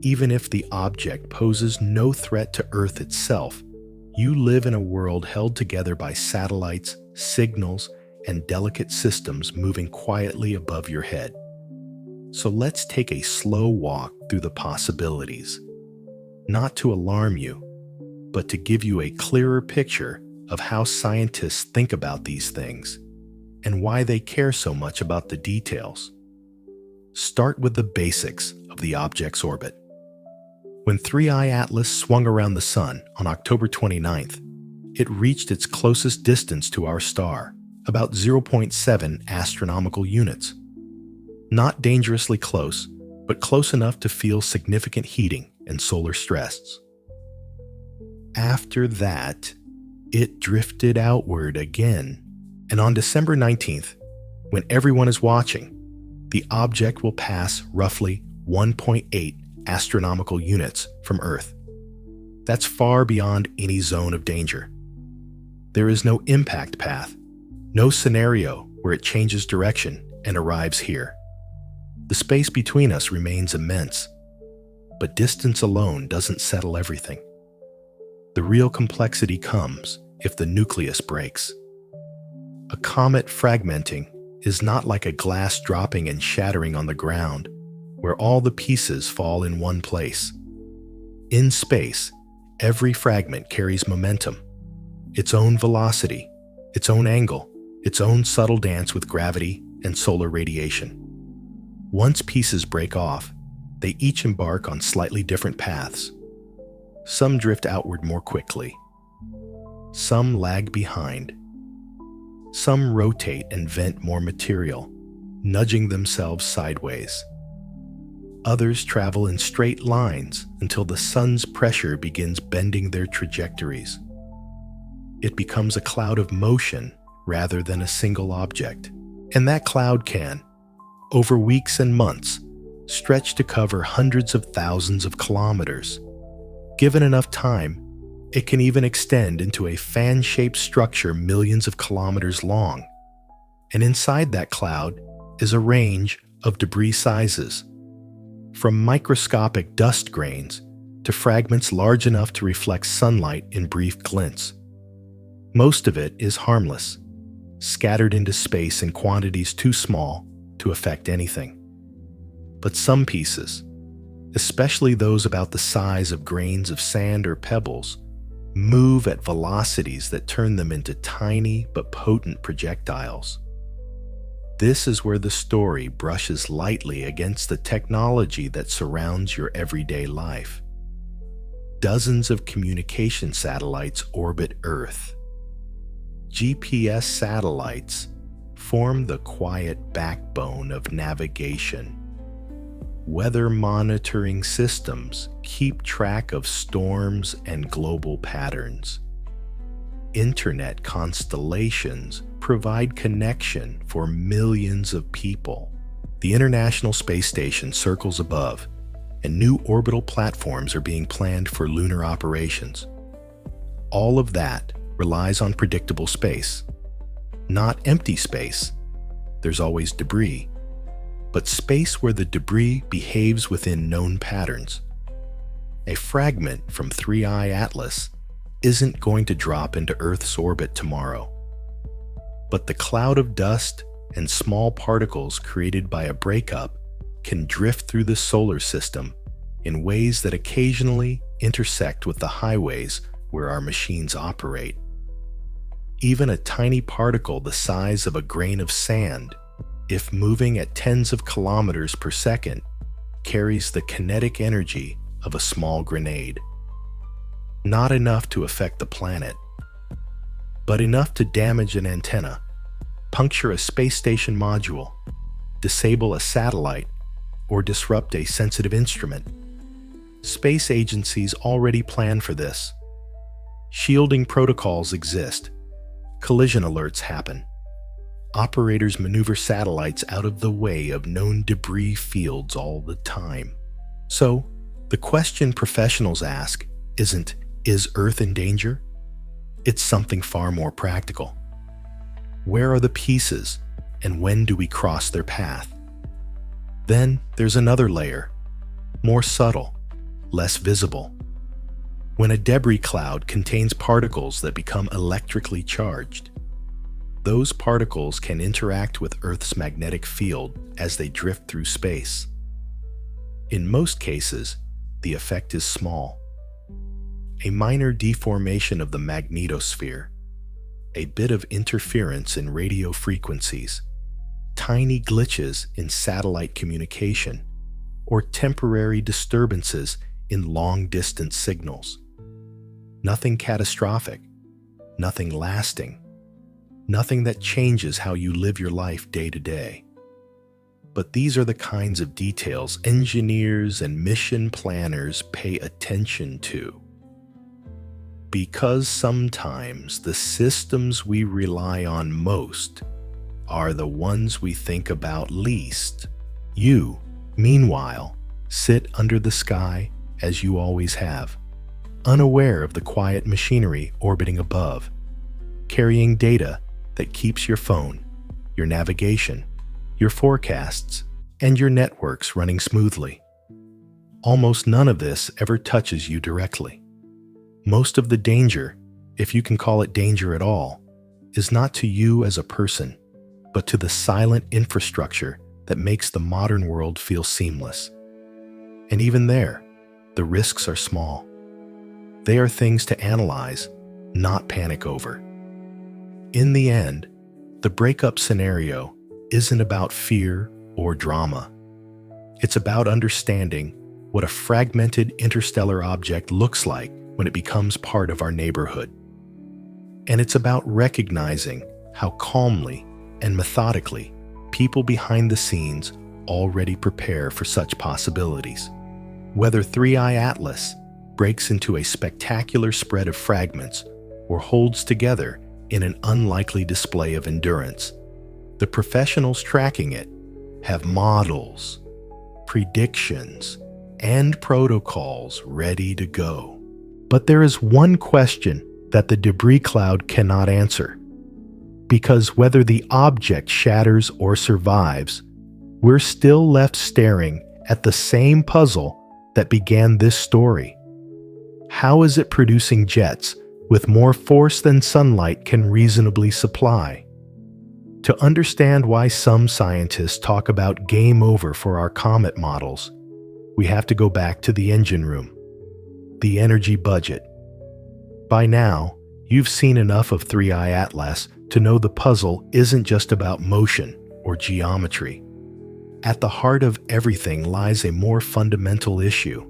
Even if the object poses no threat to Earth itself, you live in a world held together by satellites, signals, and delicate systems moving quietly above your head. So let's take a slow walk through the possibilities. Not to alarm you, but to give you a clearer picture of how scientists think about these things and why they care so much about the details. Start with the basics of the object's orbit. When 3I Atlas swung around the Sun on October 29th, it reached its closest distance to our star, about 0.7 astronomical units. Not dangerously close, but close enough to feel significant heating and solar stress. After that, it drifted outward again, and on December 19th, when everyone is watching, the object will pass roughly 1.8 astronomical units from Earth. That's far beyond any zone of danger. There is no impact path, no scenario where it changes direction and arrives here. The space between us remains immense, but distance alone doesn't settle everything. The real complexity comes if the nucleus breaks. A comet fragmenting is not like a glass dropping and shattering on the ground, where all the pieces fall in one place. In space, every fragment carries momentum, its own velocity, its own angle, its own subtle dance with gravity and solar radiation. Once pieces break off, they each embark on slightly different paths. Some drift outward more quickly. Some lag behind. Some rotate and vent more material, nudging themselves sideways. Others travel in straight lines until the sun's pressure begins bending their trajectories. It becomes a cloud of motion rather than a single object, and that cloud can, over weeks and months, stretch to cover hundreds of thousands of kilometers. Given enough time, it can even extend into a fan-shaped structure millions of kilometers long. And inside that cloud is a range of debris sizes, from microscopic dust grains to fragments large enough to reflect sunlight in brief glints. Most of it is harmless, scattered into space in quantities too small to affect anything. But some pieces, especially those about the size of grains of sand or pebbles, move at velocities that turn them into tiny but potent projectiles. This is where the story brushes lightly against the technology that surrounds your everyday life. Dozens of communication satellites orbit Earth. GPS satellites form the quiet backbone of navigation. Weather monitoring systems keep track of storms and global patterns. Internet constellations provide connection for millions of people. The International Space Station circles above, and new orbital platforms are being planned for lunar operations. All of that relies on predictable space. Not empty space. There's always debris. But space where the debris behaves within known patterns. A fragment from 3I Atlas isn't going to drop into Earth's orbit tomorrow. But the cloud of dust and small particles created by a breakup can drift through the solar system in ways that occasionally intersect with the highways where our machines operate. Even a tiny particle the size of a grain of sand, if moving at tens of kilometers per second, carries the kinetic energy of a small grenade. Not enough to affect the planet, but enough to damage an antenna, puncture a space station module, disable a satellite, or disrupt a sensitive instrument. Space agencies already plan for this. Shielding protocols exist. Collision alerts happen. Operators maneuver satellites out of the way of known debris fields all the time. So, the question professionals ask isn't, is Earth in danger? It's something far more practical. Where are the pieces, and when do we cross their path? Then there's another layer, more subtle, less visible. When a debris cloud contains particles that become electrically charged, those particles can interact with Earth's magnetic field as they drift through space. In most cases, the effect is small. a minor deformation of the magnetosphere, a bit of interference in radio frequencies, tiny glitches in satellite communication, or temporary disturbances in long-distance signals. Nothing catastrophic, nothing lasting, nothing that changes how you live your life day to day. But these are the kinds of details engineers and mission planners pay attention to. Because sometimes the systems we rely on most are the ones we think about least. You, meanwhile, sit under the sky as you always have, unaware of the quiet machinery orbiting above, carrying data that keeps your phone, your navigation, your forecasts, and your networks running smoothly. Almost none of this ever touches you directly. Most of the danger, if you can call it danger at all, is not to you as a person, but to the silent infrastructure that makes the modern world feel seamless. And even there, the risks are small. They are things to analyze, not panic over. In the end, the breakup scenario isn't about fear or drama. It's about understanding what a fragmented interstellar object looks like when it becomes part of our neighborhood. And it's about recognizing how calmly and methodically people behind the scenes already prepare for such possibilities. Whether 3i Atlas breaks into a spectacular spread of fragments or holds together in an unlikely display of endurance, the professionals tracking it have models, predictions, and protocols ready to go. But there is one question that the debris cloud cannot answer. Because whether the object shatters or survives, we're still left staring at the same puzzle that began this story. How is it producing jets with more force than sunlight can reasonably supply? To understand why some scientists talk about game over for our Comet models, we have to go back to the engine room, the energy budget. By now, you've seen enough of 3i Atlas to know the puzzle isn't just about motion or geometry. At the heart of everything lies a more fundamental issue,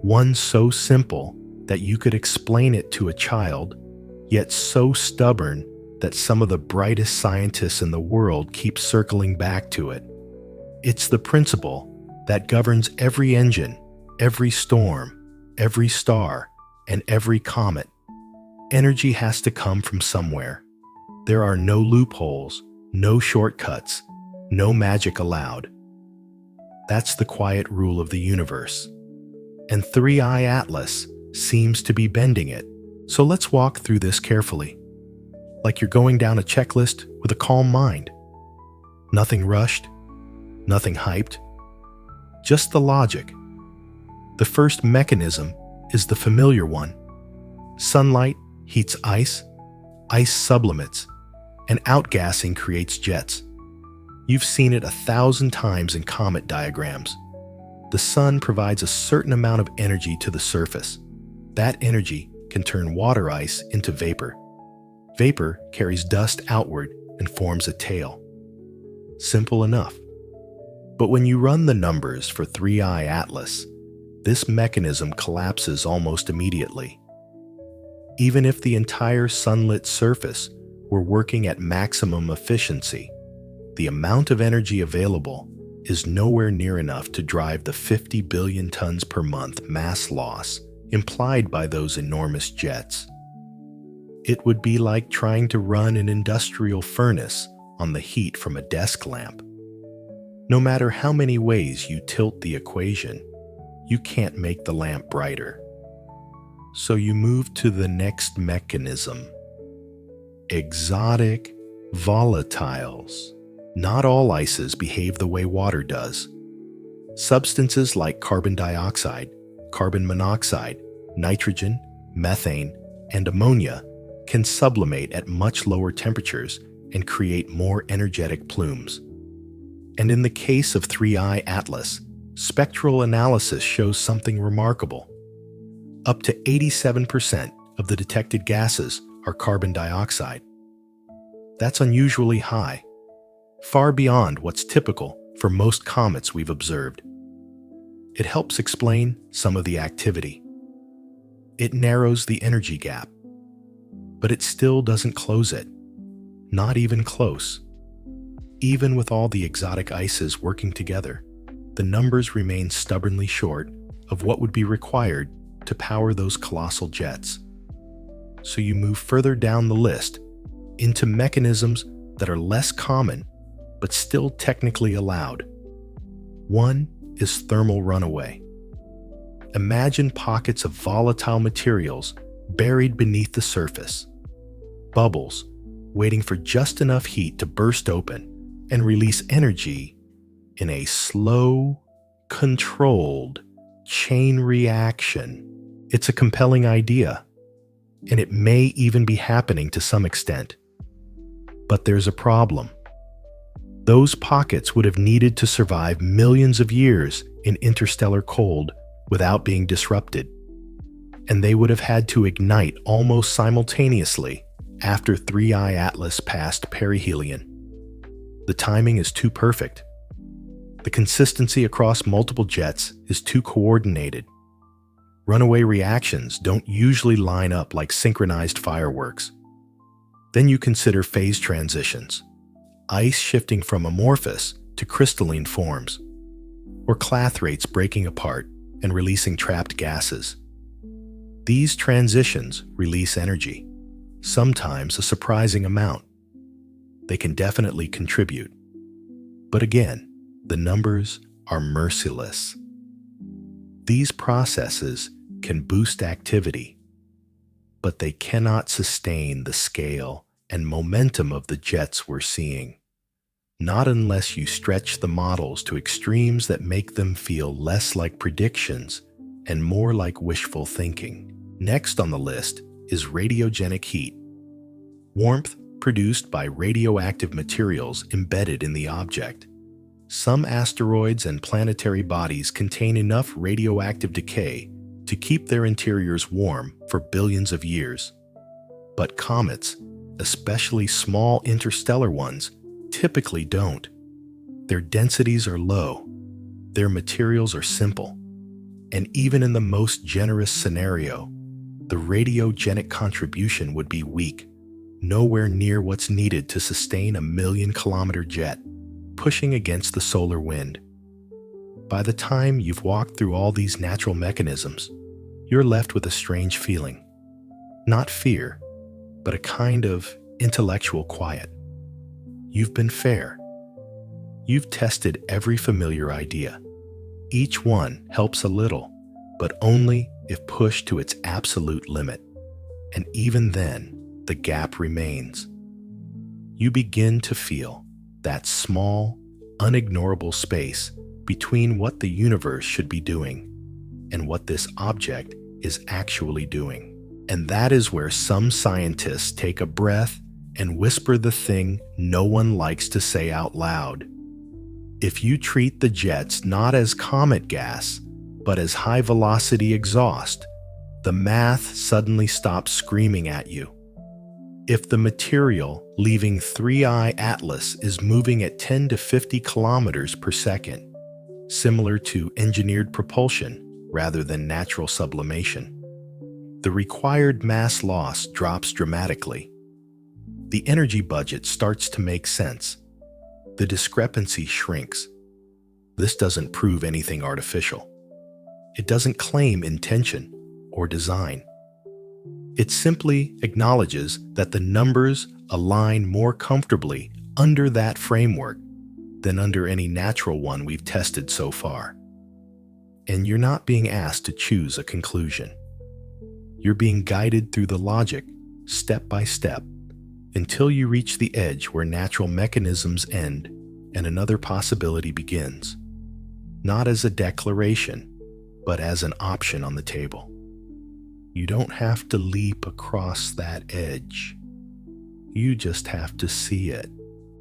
one so simple that you could explain it to a child, yet so stubborn that some of the brightest scientists in the world keep circling back to it. It's the principle that governs every engine, every storm, every star, and every comet. Energy has to come from somewhere. There are no loopholes, no shortcuts, no magic allowed. That's the quiet rule of the universe. And 3i Atlas seems to be bending it. So let's walk through this carefully, like you're going down a checklist with a calm mind. Nothing rushed, nothing hyped, just the logic. The first mechanism is the familiar one. Sunlight heats ice, ice sublimates, and outgassing creates jets. You've seen it 1,000 times in comet diagrams. The sun provides a certain amount of energy to the surface. That energy can turn water ice into vapor. Vapor carries dust outward and forms a tail. Simple enough. But when you run the numbers for 3i Atlas, this mechanism collapses almost immediately. Even if the entire sunlit surface were working at maximum efficiency, the amount of energy available is nowhere near enough to drive the 50 billion tons per month mass loss implied by those enormous jets. It would be like trying to run an industrial furnace on the heat from a desk lamp. No matter how many ways you tilt the equation, you can't make the lamp brighter. So you move to the next mechanism. Exotic volatiles. Not all ices behave the way water does. Substances like carbon dioxide, carbon monoxide, nitrogen, methane, and ammonia can sublimate at much lower temperatures and create more energetic plumes. And in the case of 3i Atlas, spectral analysis shows something remarkable. Up to 87% of the detected gases are carbon dioxide. That's unusually high, far beyond what's typical for most comets we've observed. It helps explain some of the activity. It narrows the energy gap, but it still doesn't close it. Not even close. Even with all the exotic ices working together, the numbers remain stubbornly short of what would be required to power those colossal jets. So you move further down the list into mechanisms that are less common but still technically allowed. One is thermal runaway. Imagine pockets of volatile materials buried beneath the surface. Bubbles waiting for just enough heat to burst open and release energy in a slow, controlled chain reaction. It's a compelling idea, and it may even be happening to some extent. But there's a problem. Those pockets would have needed to survive millions of years in interstellar cold without being disrupted, and they would have had to ignite almost simultaneously after 3I Atlas passed perihelion. The timing is too perfect. The consistency across multiple jets is too coordinated. Runaway reactions don't usually line up like synchronized fireworks. Then you consider phase transitions, ice shifting from amorphous to crystalline forms, or clathrates breaking apart and releasing trapped gases. These transitions release energy, sometimes a surprising amount. They can definitely contribute. But again, the numbers are merciless. These processes can boost activity, but they cannot sustain the scale and momentum of the jets we're seeing. Not unless you stretch the models to extremes that make them feel less like predictions and more like wishful thinking. Next on the list is radiogenic heat. Warmth produced by radioactive materials embedded in the object. Some asteroids and planetary bodies contain enough radioactive decay to keep their interiors warm for billions of years. But comets, especially small interstellar ones, typically don't. Their densities are low, their materials are simple, and even in the most generous scenario, the radiogenic contribution would be weak, nowhere near what's needed to sustain a 1,000,000-kilometer jet, pushing against the solar wind. By the time you've walked through all these natural mechanisms, you're left with a strange feeling. Not fear, but a kind of intellectual quiet. You've been fair. You've tested every familiar idea. Each one helps a little, but only if pushed to its absolute limit. And even then, the gap remains. You begin to feel that small, unignorable space between what the universe should be doing and what this object is actually doing. And that is where some scientists take a breath and whisper the thing no one likes to say out loud. If you treat the jets not as comet gas, but as high-velocity exhaust, the math suddenly stops screaming at you. If the material leaving 3I Atlas is moving at 10 to 50 kilometers per second, similar to engineered propulsion rather than natural sublimation, the required mass loss drops dramatically. The energy budget starts to make sense. The discrepancy shrinks. This doesn't prove anything artificial. It doesn't claim intention or design. It simply acknowledges that the numbers align more comfortably under that framework than under any natural one we've tested so far. And you're not being asked to choose a conclusion. You're being guided through the logic, step by step, until you reach the edge where natural mechanisms end and another possibility begins. Not as a declaration, but as an option on the table. You don't have to leap across that edge. You just have to see it.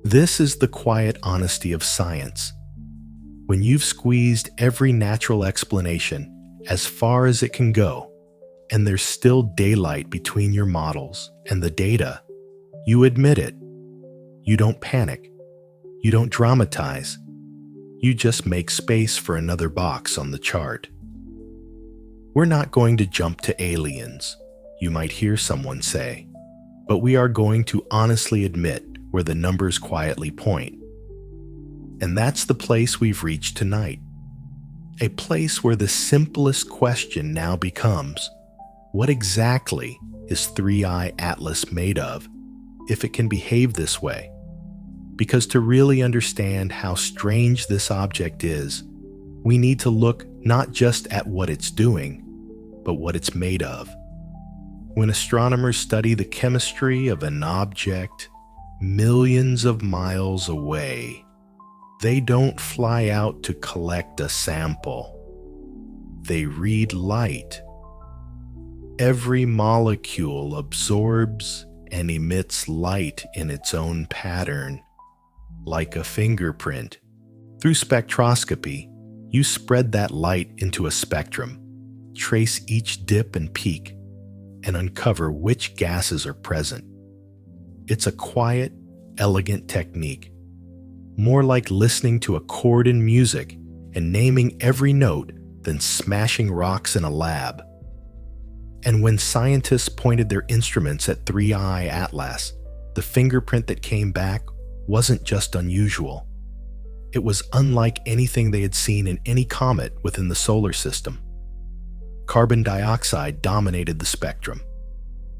This is the quiet honesty of science. When you've squeezed every natural explanation as far as it can go, and there's still daylight between your models and the data, you admit it. You don't panic. You don't dramatize. You just make space for another box on the chart. We're not going to jump to aliens, you might hear someone say, but we are going to honestly admit where the numbers quietly point. And that's the place we've reached tonight. A place where the simplest question now becomes, what exactly is 3I Atlas made of, if it can behave this way? Because to really understand how strange this object is, we need to look not just at what it's doing, but what it's made of. When astronomers study the chemistry of an object millions of miles away, they don't fly out to collect a sample. They read light. Every molecule absorbs and emits light in its own pattern, like a fingerprint. Through spectroscopy, you spread that light into a spectrum, trace each dip and peak, and uncover which gases are present. It's a quiet, elegant technique, more like listening to a chord in music and naming every note than smashing rocks in a lab. And when scientists pointed their instruments at 3I Atlas, the fingerprint that came back wasn't just unusual. It was unlike anything they had seen in any comet within the solar system. Carbon dioxide dominated the spectrum.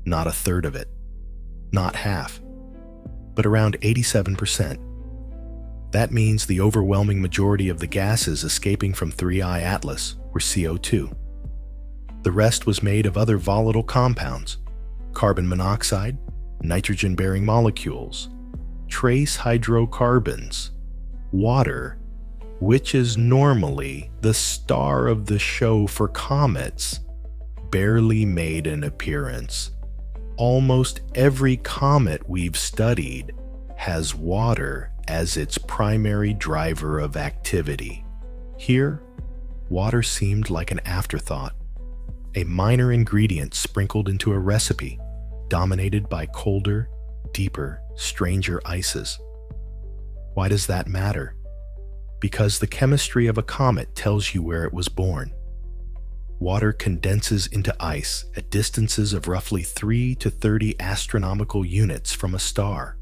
Not a third of it. Not half. But around 87%. That means the overwhelming majority of the gases escaping from 3I Atlas were CO2. The rest was made of other volatile compounds, carbon monoxide, nitrogen-bearing molecules, trace hydrocarbons, water, which is normally the star of the show for comets, barely made an appearance. Almost every comet we've studied has water as its primary driver of activity. Here, water seemed like an afterthought, a minor ingredient sprinkled into a recipe, dominated by colder, deeper, stranger ices. Why does that matter? Because the chemistry of a comet tells you where it was born. Water condenses into ice at distances of roughly 3 to 30 astronomical units from a star,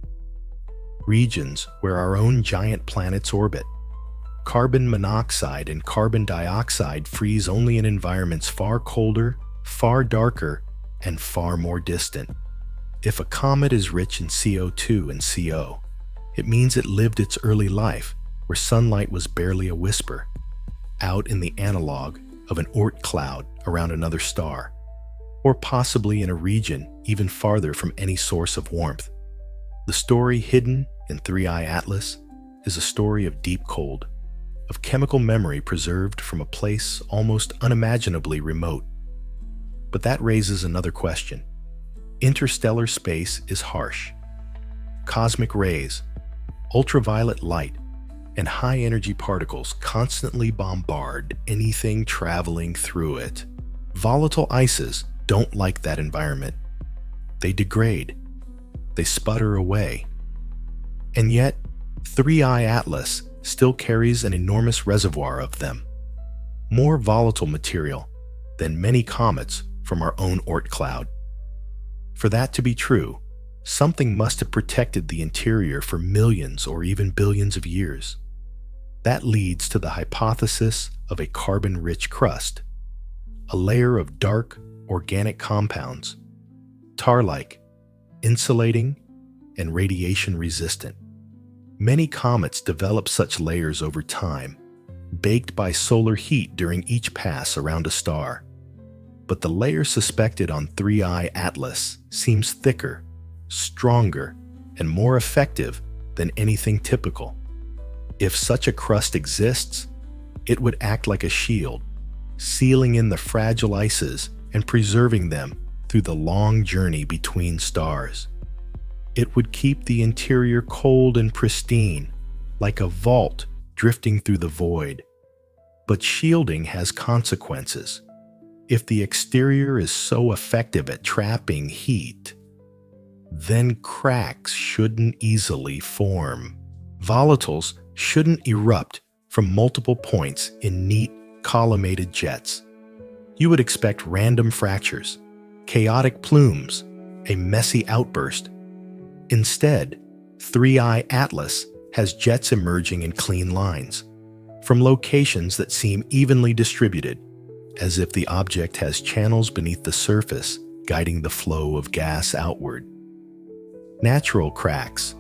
regions where our own giant planets orbit. Carbon monoxide and carbon dioxide freeze only in environments far colder, far darker, and far more distant. If a comet is rich in CO2 and CO, it means it lived its early life where sunlight was barely a whisper, out in the analog of an Oort cloud around another star, or possibly in a region even farther from any source of warmth. The story hidden in 3I Atlas is a story of deep cold, of chemical memory preserved from a place almost unimaginably remote. But that raises another question. Interstellar space is harsh. Cosmic rays, ultraviolet light, and high-energy particles constantly bombard anything traveling through it. Volatile ices don't like that environment. They degrade. They sputter away. And yet, 3I Atlas still carries an enormous reservoir of them, more volatile material than many comets from our own Oort cloud. For that to be true, something must have protected the interior for millions or even billions of years. That leads to the hypothesis of a carbon-rich crust, a layer of dark, organic compounds, tar-like, insulating, and radiation-resistant. Many comets develop such layers over time, baked by solar heat during each pass around a star. But the layer suspected on 3I Atlas seems thicker, stronger, and more effective than anything typical. If such a crust exists, it would act like a shield, sealing in the fragile ices and preserving them through the long journey between stars. It would keep the interior cold and pristine, like a vault drifting through the void. But shielding has consequences. If the exterior is so effective at trapping heat, then cracks shouldn't easily form. Volatiles shouldn't erupt from multiple points in neat, collimated jets. You would expect random fractures, chaotic plumes, a messy outburst. Instead, 3i Atlas has jets emerging in clean lines, from locations that seem evenly distributed, as if the object has channels beneath the surface guiding the flow of gas outward. Natural cracks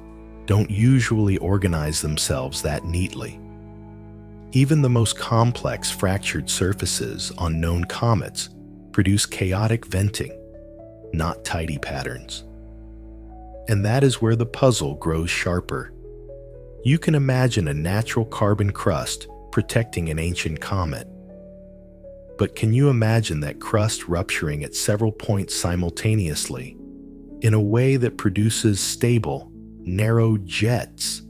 don't usually organize themselves that neatly. Even the most complex fractured surfaces on known comets produce chaotic venting, not tidy patterns. And that is where the puzzle grows sharper. You can imagine a natural carbon crust protecting an ancient comet. But can you imagine that crust rupturing at several points simultaneously in a way that produces stable, narrow jets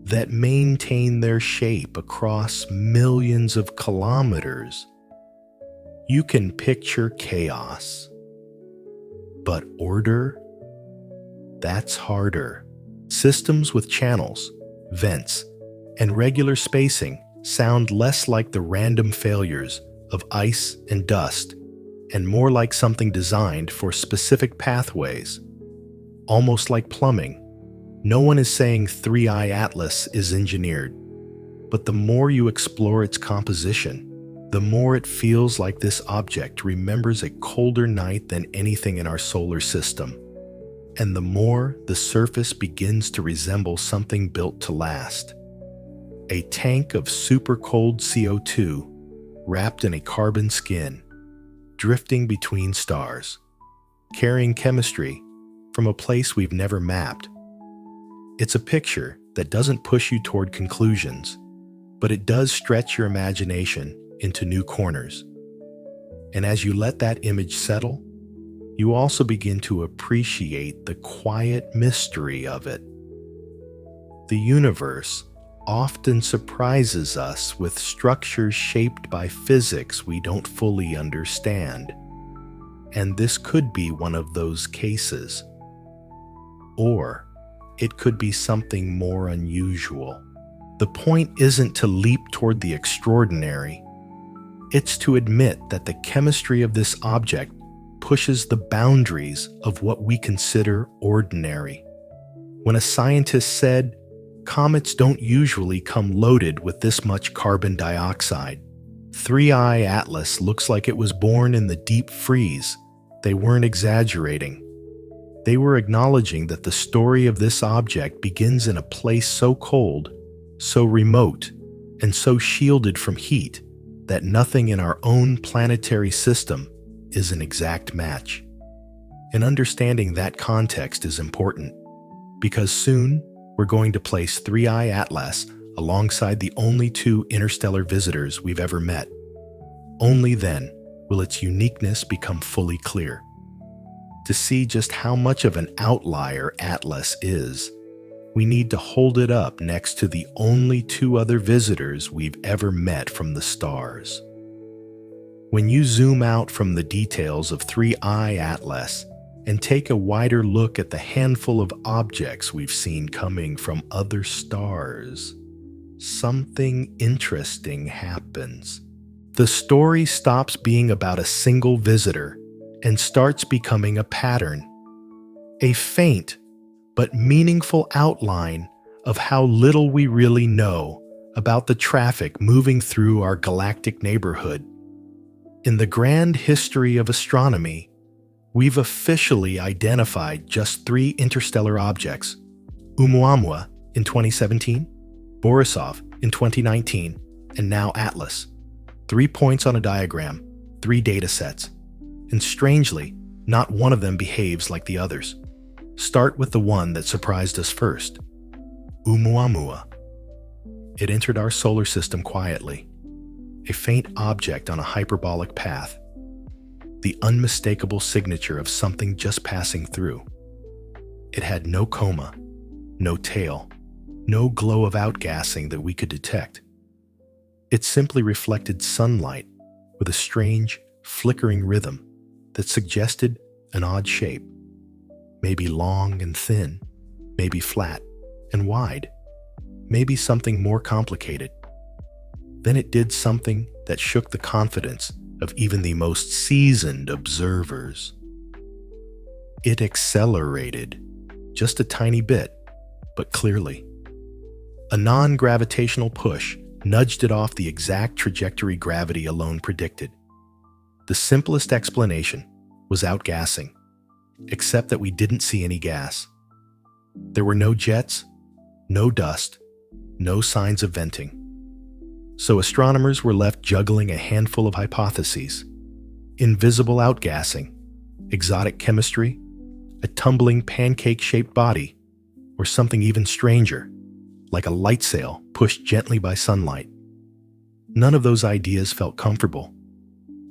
that maintain their shape across millions of kilometers? You can picture chaos. But order? That's harder. Systems with channels, vents, and regular spacing sound less like the random failures of ice and dust and more like something designed for specific pathways, almost like plumbing. No one is saying 3i Atlas is engineered, but the more you explore its composition, the more it feels like this object remembers a colder night than anything in our solar system, and the more the surface begins to resemble something built to last. A tank of super cold CO2 wrapped in a carbon skin, drifting between stars, carrying chemistry from a place we've never mapped. It's a picture that doesn't push you toward conclusions, but it does stretch your imagination into new corners. And as you let that image settle, you also begin to appreciate the quiet mystery of it. The universe often surprises us with structures shaped by physics we don't fully understand. And this could be one of those cases. Or it could be something more unusual. The point isn't to leap toward the extraordinary. It's to admit that the chemistry of this object pushes the boundaries of what we consider ordinary. When a scientist said, "Comets don't usually come loaded with this much carbon dioxide," 3i Atlas looks like it was born in the deep freeze. They weren't exaggerating. They were acknowledging that the story of this object begins in a place so cold, so remote, and so shielded from heat that nothing in our own planetary system is an exact match. And understanding that context is important, because soon we're going to place 3i Atlas alongside the only two interstellar visitors we've ever met. Only then will its uniqueness become fully clear. To see just how much of an outlier Atlas is, we need to hold it up next to the only two other visitors we've ever met from the stars. When you zoom out from the details of 3i Atlas and take a wider look at the handful of objects we've seen coming from other stars, something interesting happens. The story stops being about a single visitor and starts becoming a pattern, a faint but meaningful outline of how little we really know about the traffic moving through our galactic neighborhood. In the grand history of astronomy, we've officially identified just 3 interstellar objects: Oumuamua in 2017, Borisov in 2019, and now Atlas. 3 points on a diagram, 3 data sets. And strangely, not one of them behaves like the others. Start with the one that surprised us first, Oumuamua. It entered our solar system quietly, a faint object on a hyperbolic path, the unmistakable signature of something just passing through. It had no coma, no tail, no glow of outgassing that we could detect. It simply reflected sunlight with a strange, flickering rhythm that suggested an odd shape, maybe long and thin, maybe flat and wide, maybe something more complicated. Then it did something that shook the confidence of even the most seasoned observers. It accelerated, just a tiny bit, but clearly. A non-gravitational push nudged it off the exact trajectory gravity alone predicted. The simplest explanation was outgassing, except that we didn't see any gas. There were no jets, no dust, no signs of venting. So astronomers were left juggling a handful of hypotheses: invisible outgassing, exotic chemistry, a tumbling pancake-shaped body, or something even stranger, like a light sail pushed gently by sunlight. None of those ideas felt comfortable.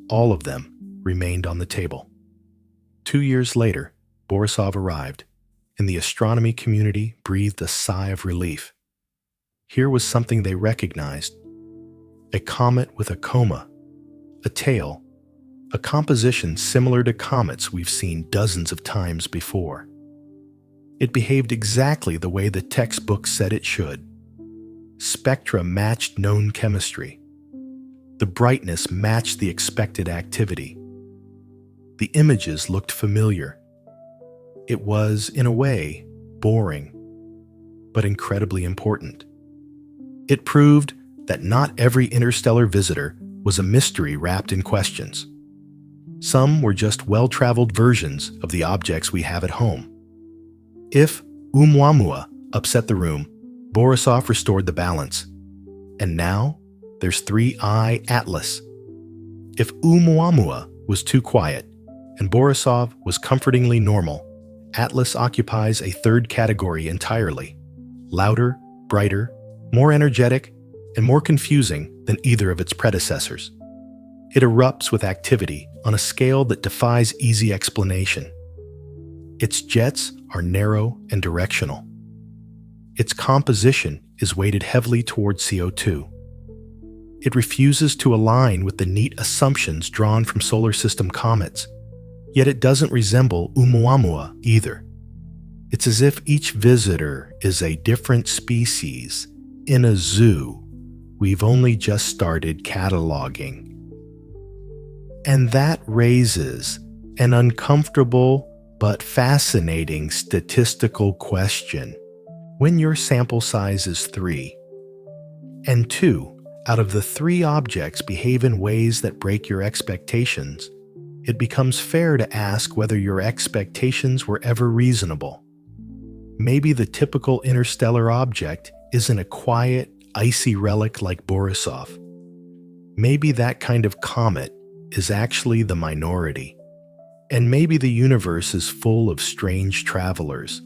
All of them remained on the table. 2 years later, Borisov arrived, and the astronomy community breathed a sigh of relief. Here was something they recognized: a comet with a coma, a tail, a composition similar to comets we've seen dozens of times before. It behaved exactly the way the textbook said it should. Spectra matched known chemistry. The brightness matched the expected activity. The images looked familiar. It was, in a way, boring, but incredibly important. It proved that not every interstellar visitor was a mystery wrapped in questions. Some were just well-traveled versions of the objects we have at home. If Oumuamua upset the room, Borisov restored the balance. And now, there's 3I Atlas. If Oumuamua was too quiet, and Borisov was comfortingly normal, Atlas occupies a third category entirely: louder, brighter, more energetic, and more confusing than either of its predecessors. It erupts with activity on a scale that defies easy explanation. Its jets are narrow and directional. Its composition is weighted heavily towards CO2. It refuses to align with the neat assumptions drawn from solar system comets, yet it doesn't resemble Oumuamua either. It's as if each visitor is a different species in a zoo we've only just started cataloging. And that raises an uncomfortable but fascinating statistical question. When your sample size is 3, and 2 out of the 3 objects behave in ways that break your expectations, it becomes fair to ask whether your expectations were ever reasonable. Maybe the typical interstellar object isn't a quiet, icy relic like Borisov. Maybe that kind of comet is actually the minority. And maybe the universe is full of strange travelers,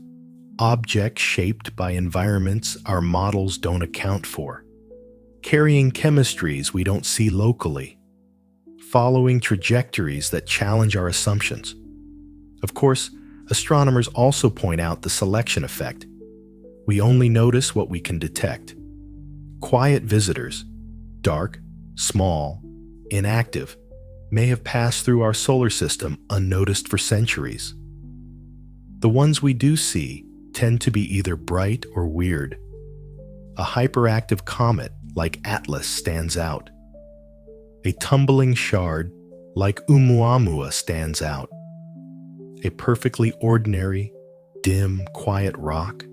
objects shaped by environments our models don't account for, carrying chemistries we don't see locally, following trajectories that challenge our assumptions. Of course, astronomers also point out the selection effect. We only notice what we can detect. Quiet visitors, dark, small, inactive, may have passed through our solar system unnoticed for centuries. The ones we do see tend to be either bright or weird. A hyperactive comet like Atlas stands out. A tumbling shard like Oumuamua stands out. A perfectly ordinary, dim, quiet rock.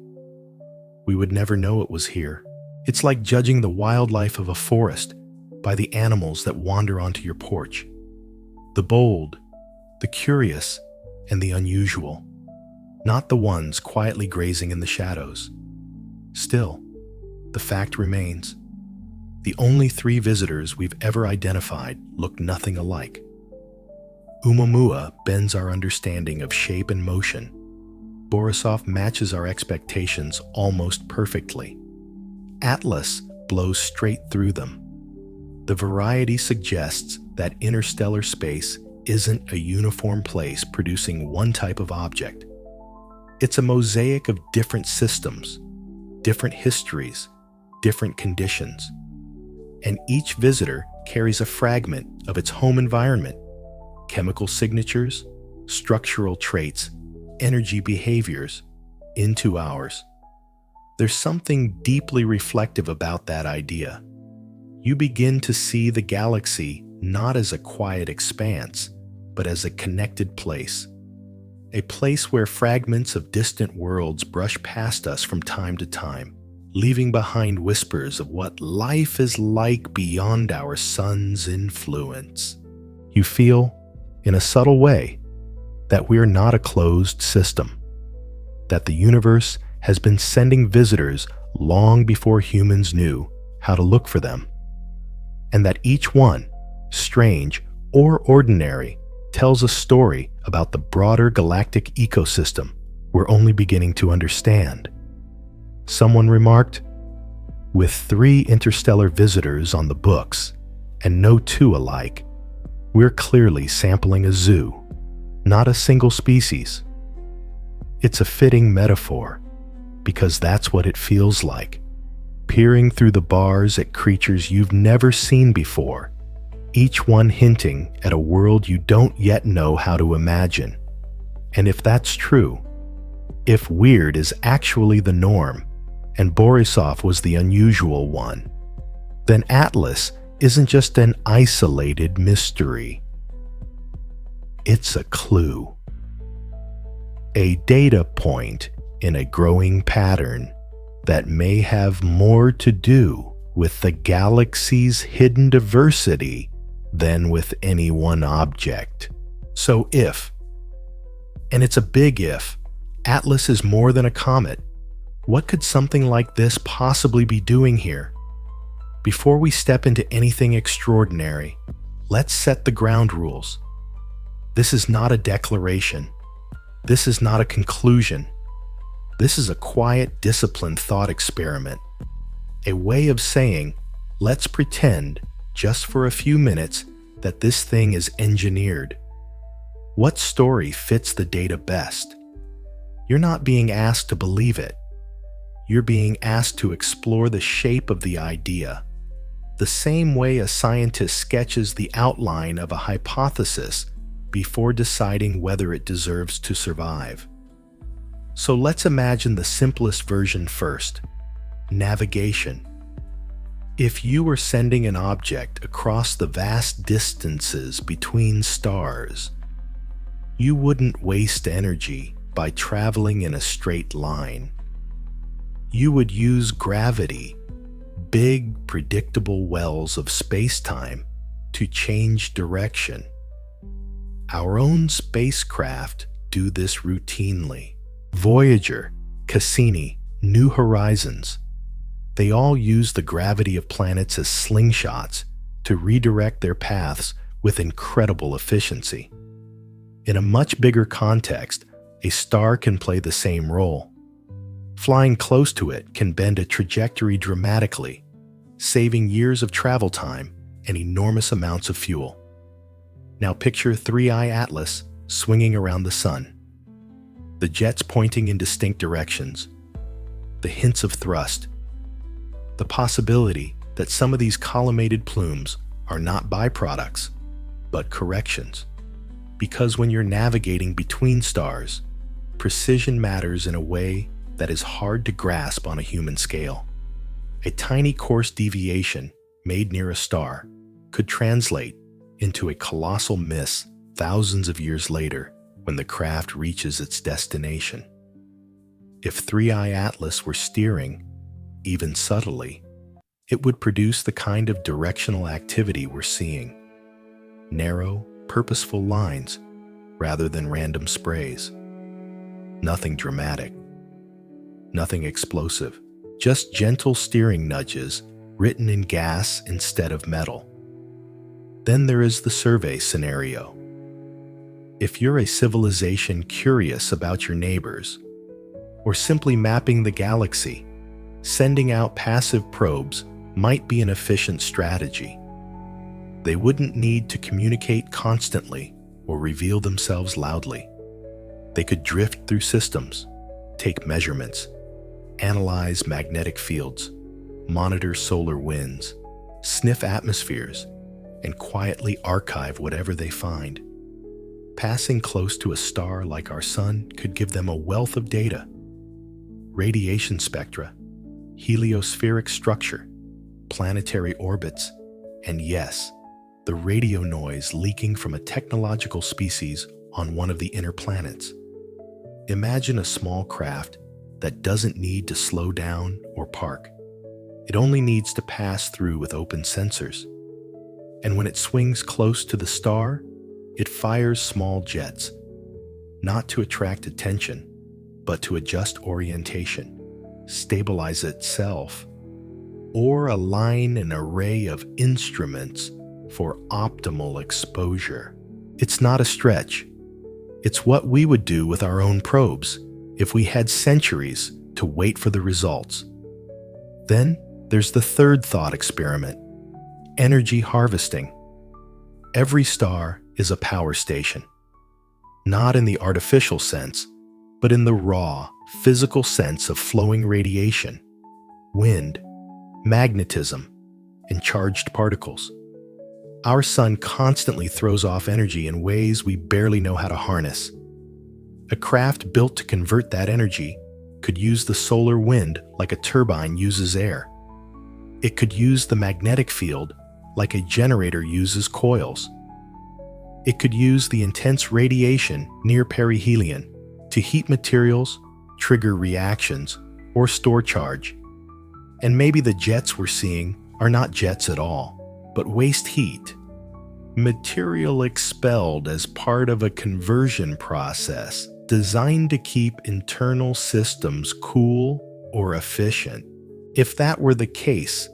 We would never know it was here. It's like judging the wildlife of a forest by the animals that wander onto your porch. The bold, the curious, and the unusual, not the ones quietly grazing in the shadows. Still, the fact remains. The only 3 visitors we've ever identified look nothing alike. Oumuamua bends our understanding of shape and motion. Borisov matches our expectations almost perfectly. Atlas blows straight through them. The variety suggests that interstellar space isn't a uniform place producing one type of object. It's a mosaic of different systems, different histories, different conditions. And each visitor carries a fragment of its home environment, chemical signatures, structural traits, energy behaviors into ours. There's something deeply reflective about that idea. You begin to see the galaxy not as a quiet expanse, but as a connected place. A place where fragments of distant worlds brush past us from time to time, leaving behind whispers of what life is like beyond our sun's influence. You feel, in a subtle way, that we're not a closed system, that the universe has been sending visitors long before humans knew how to look for them, and that each one, strange or ordinary, tells a story about the broader galactic ecosystem we're only beginning to understand. Someone remarked, "With 3 interstellar visitors on the books, and no 2 alike, we're clearly sampling a zoo, not a single species." It's a fitting metaphor, because that's what it feels like, peering through the bars at creatures you've never seen before, each one hinting at a world you don't yet know how to imagine. And if that's true, if weird is actually the norm, and Borisov was the unusual one, then Atlas isn't just an isolated mystery. It's a clue. A data point in a growing pattern that may have more to do with the galaxy's hidden diversity than with any one object. So if, and it's a big if, Atlas is more than a comet, what could something like this possibly be doing here? Before we step into anything extraordinary, let's set the ground rules. This is not a declaration. This is not a conclusion. This is a quiet, disciplined thought experiment. A way of saying, let's pretend, just for a few minutes, that this thing is engineered. What story fits the data best? You're not being asked to believe it. You're being asked to explore the shape of the idea, the same way a scientist sketches the outline of a hypothesis before deciding whether it deserves to survive. So let's imagine the simplest version first: navigation. If you were sending an object across the vast distances between stars, you wouldn't waste energy by traveling in a straight line. You would use gravity, big, predictable wells of space-time, to change direction. Our own spacecraft do this routinely. Voyager, Cassini, New Horizons. They all use the gravity of planets as slingshots to redirect their paths with incredible efficiency. In a much bigger context, a star can play the same role. Flying close to it can bend a trajectory dramatically, saving years of travel time and enormous amounts of fuel. Now picture 3i Atlas swinging around the sun. The jets pointing in distinct directions, the hints of thrust, the possibility that some of these collimated plumes are not byproducts, but corrections. Because when you're navigating between stars, precision matters in a way that is hard to grasp on a human scale. A tiny course deviation made near a star could translate into a colossal miss thousands of years later when the craft reaches its destination. If 3i Atlas were steering, even subtly, it would produce the kind of directional activity we're seeing. Narrow, purposeful lines rather than random sprays. Nothing dramatic. Nothing explosive. Just gentle steering nudges written in gas instead of metal. Then there is the survey scenario. If you're a civilization curious about your neighbors, or simply mapping the galaxy, sending out passive probes might be an efficient strategy. They wouldn't need to communicate constantly or reveal themselves loudly. They could drift through systems, take measurements, analyze magnetic fields, monitor solar winds, sniff atmospheres, and quietly archive whatever they find. Passing close to a star like our sun could give them a wealth of data: radiation spectra, heliospheric structure, planetary orbits, and yes, the radio noise leaking from a technological species on one of the inner planets. Imagine a small craft that doesn't need to slow down or park. It only needs to pass through with open sensors. And when it swings close to the star, it fires small jets, not to attract attention, but to adjust orientation, stabilize itself, or align an array of instruments for optimal exposure. It's not a stretch. It's what we would do with our own probes if we had centuries to wait for the results. Then there's the third thought experiment: energy harvesting. Every star is a power station, not in the artificial sense, but in the raw, physical sense of flowing radiation, wind, magnetism, and charged particles. Our sun constantly throws off energy in ways we barely know how to harness. A craft built to convert that energy could use the solar wind like a turbine uses air. It could use the magnetic field like a generator uses coils. It could use the intense radiation near perihelion to heat materials, trigger reactions, or store charge. And maybe the jets we're seeing are not jets at all, but waste heat, material expelled as part of a conversion process designed to keep internal systems cool or efficient. If that were the case,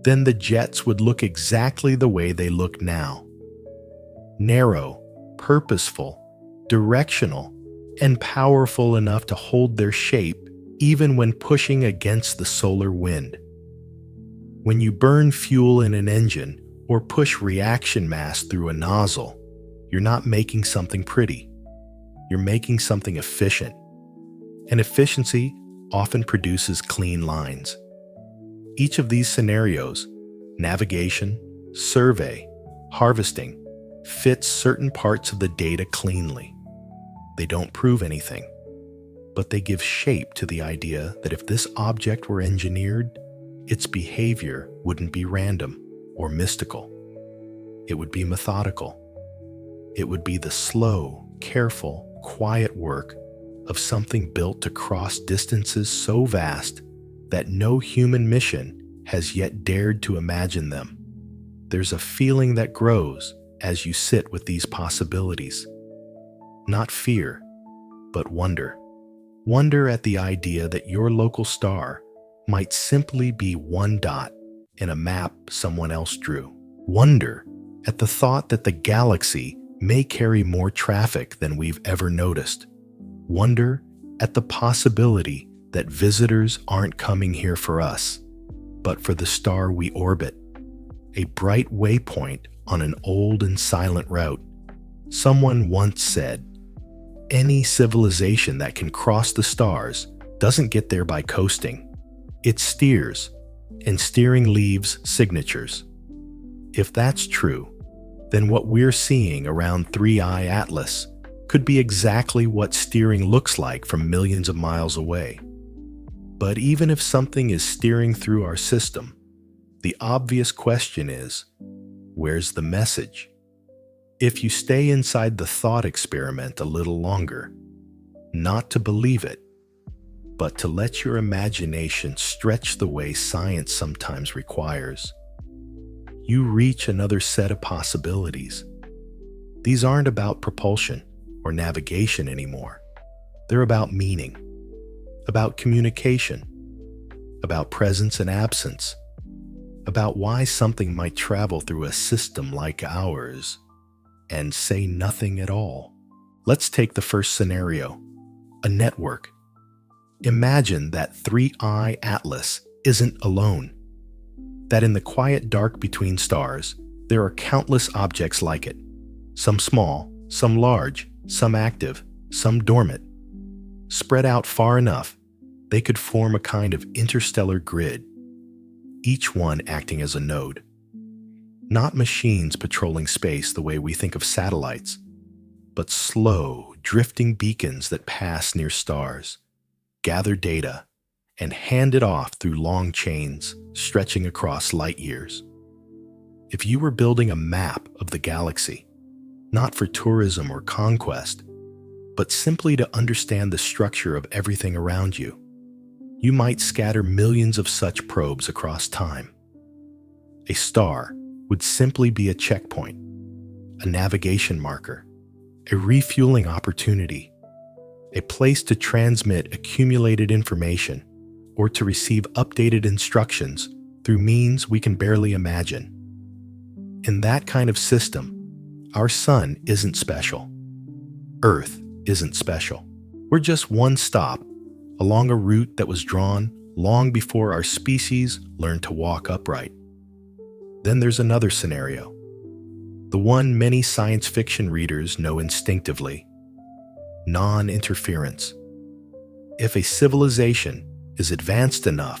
then the jets would look exactly the way they look now: narrow, purposeful, directional, and powerful enough to hold their shape even when pushing against the solar wind. When you burn fuel in an engine or push reaction mass through a nozzle, you're not making something pretty. You're making something efficient. And efficiency often produces clean lines. Each of these scenarios, navigation, survey, harvesting, fits certain parts of the data cleanly. They don't prove anything, but they give shape to the idea that if this object were engineered, its behavior wouldn't be random or mystical. It would be methodical. It would be the slow, careful, quiet work of something built to cross distances so vast that no human mission has yet dared to imagine them. There's a feeling that grows as you sit with these possibilities. Not fear, but wonder. Wonder at the idea that your local star might simply be one dot in a map someone else drew. Wonder at the thought that the galaxy may carry more traffic than we've ever noticed. Wonder at the possibility that visitors aren't coming here for us, but for the star we orbit, a bright waypoint on an old and silent route. Someone once said, any civilization that can cross the stars doesn't get there by coasting. It steers, and steering leaves signatures. If that's true, then what we're seeing around 3I Atlas could be exactly what steering looks like from millions of miles away. But even if something is steering through our system, the obvious question is, where's the message? If you stay inside the thought experiment a little longer, not to believe it, but to let your imagination stretch the way science sometimes requires, you reach another set of possibilities. These aren't about propulsion or navigation anymore. They're about meaning, about communication, about presence and absence, about why something might travel through a system like ours and say nothing at all. Let's take the first scenario, a network. Imagine that 3I Atlas isn't alone, that in the quiet dark between stars, there are countless objects like it, some small, some large, some active, some dormant. Spread out far enough, they could form a kind of interstellar grid, each one acting as a node. Not machines patrolling space the way we think of satellites, but slow, drifting beacons that pass near stars, gather data, and hand it off through long chains stretching across light years. If you were building a map of the galaxy, not for tourism or conquest, but simply to understand the structure of everything around you, you might scatter millions of such probes across time. A star would simply be a checkpoint, a navigation marker, a refueling opportunity, a place to transmit accumulated information or to receive updated instructions through means we can barely imagine. In that kind of system, our sun isn't special. Earth isn't special. We're just one stop along a route that was drawn long before our species learned to walk upright. Then there's another scenario, the one many science fiction readers know instinctively: non-interference. If a civilization is advanced enough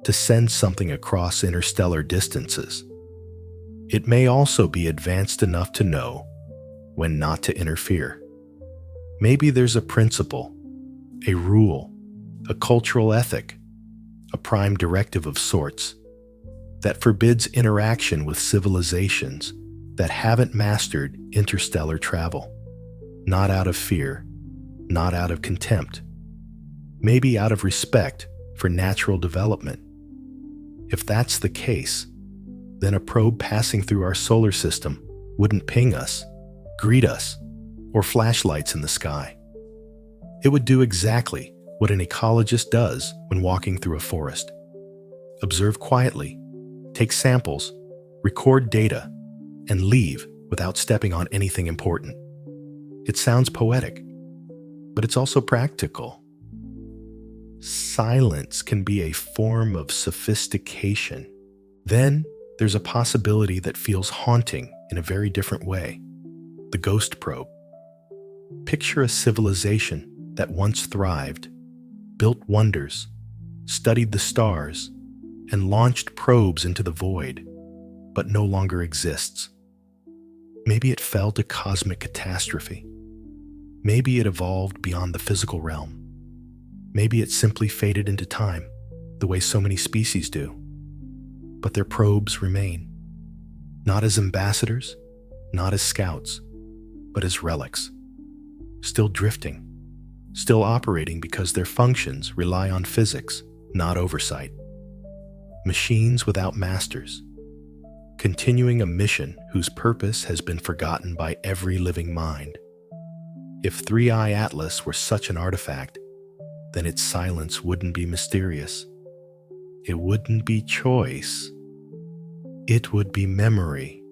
to send something across interstellar distances, it may also be advanced enough to know when not to interfere. Maybe there's a principle, a rule, a cultural ethic, a prime directive of sorts that forbids interaction with civilizations that haven't mastered interstellar travel, not out of fear, not out of contempt, maybe out of respect for natural development. If that's the case, then a probe passing through our solar system wouldn't ping us, greet us, or flashlights in the sky. It would do exactly what an ecologist does when walking through a forest. Observe quietly, take samples, record data, and leave without stepping on anything important. It sounds poetic, but it's also practical. Silence can be a form of sophistication. Then there's a possibility that feels haunting in a very different way: the ghost probe. Picture a civilization that once thrived, built wonders, studied the stars, and launched probes into the void, but no longer exists. Maybe it fell to cosmic catastrophe. Maybe it evolved beyond the physical realm. Maybe it simply faded into time, the way so many species do. But their probes remain, not as ambassadors, not as scouts, but as relics, still drifting, still operating because their functions rely on physics, not oversight. Machines without masters, continuing a mission whose purpose has been forgotten by every living mind. If 3i Atlas were such an artifact, then its silence wouldn't be mysterious. It wouldn't be choice. It would be memory.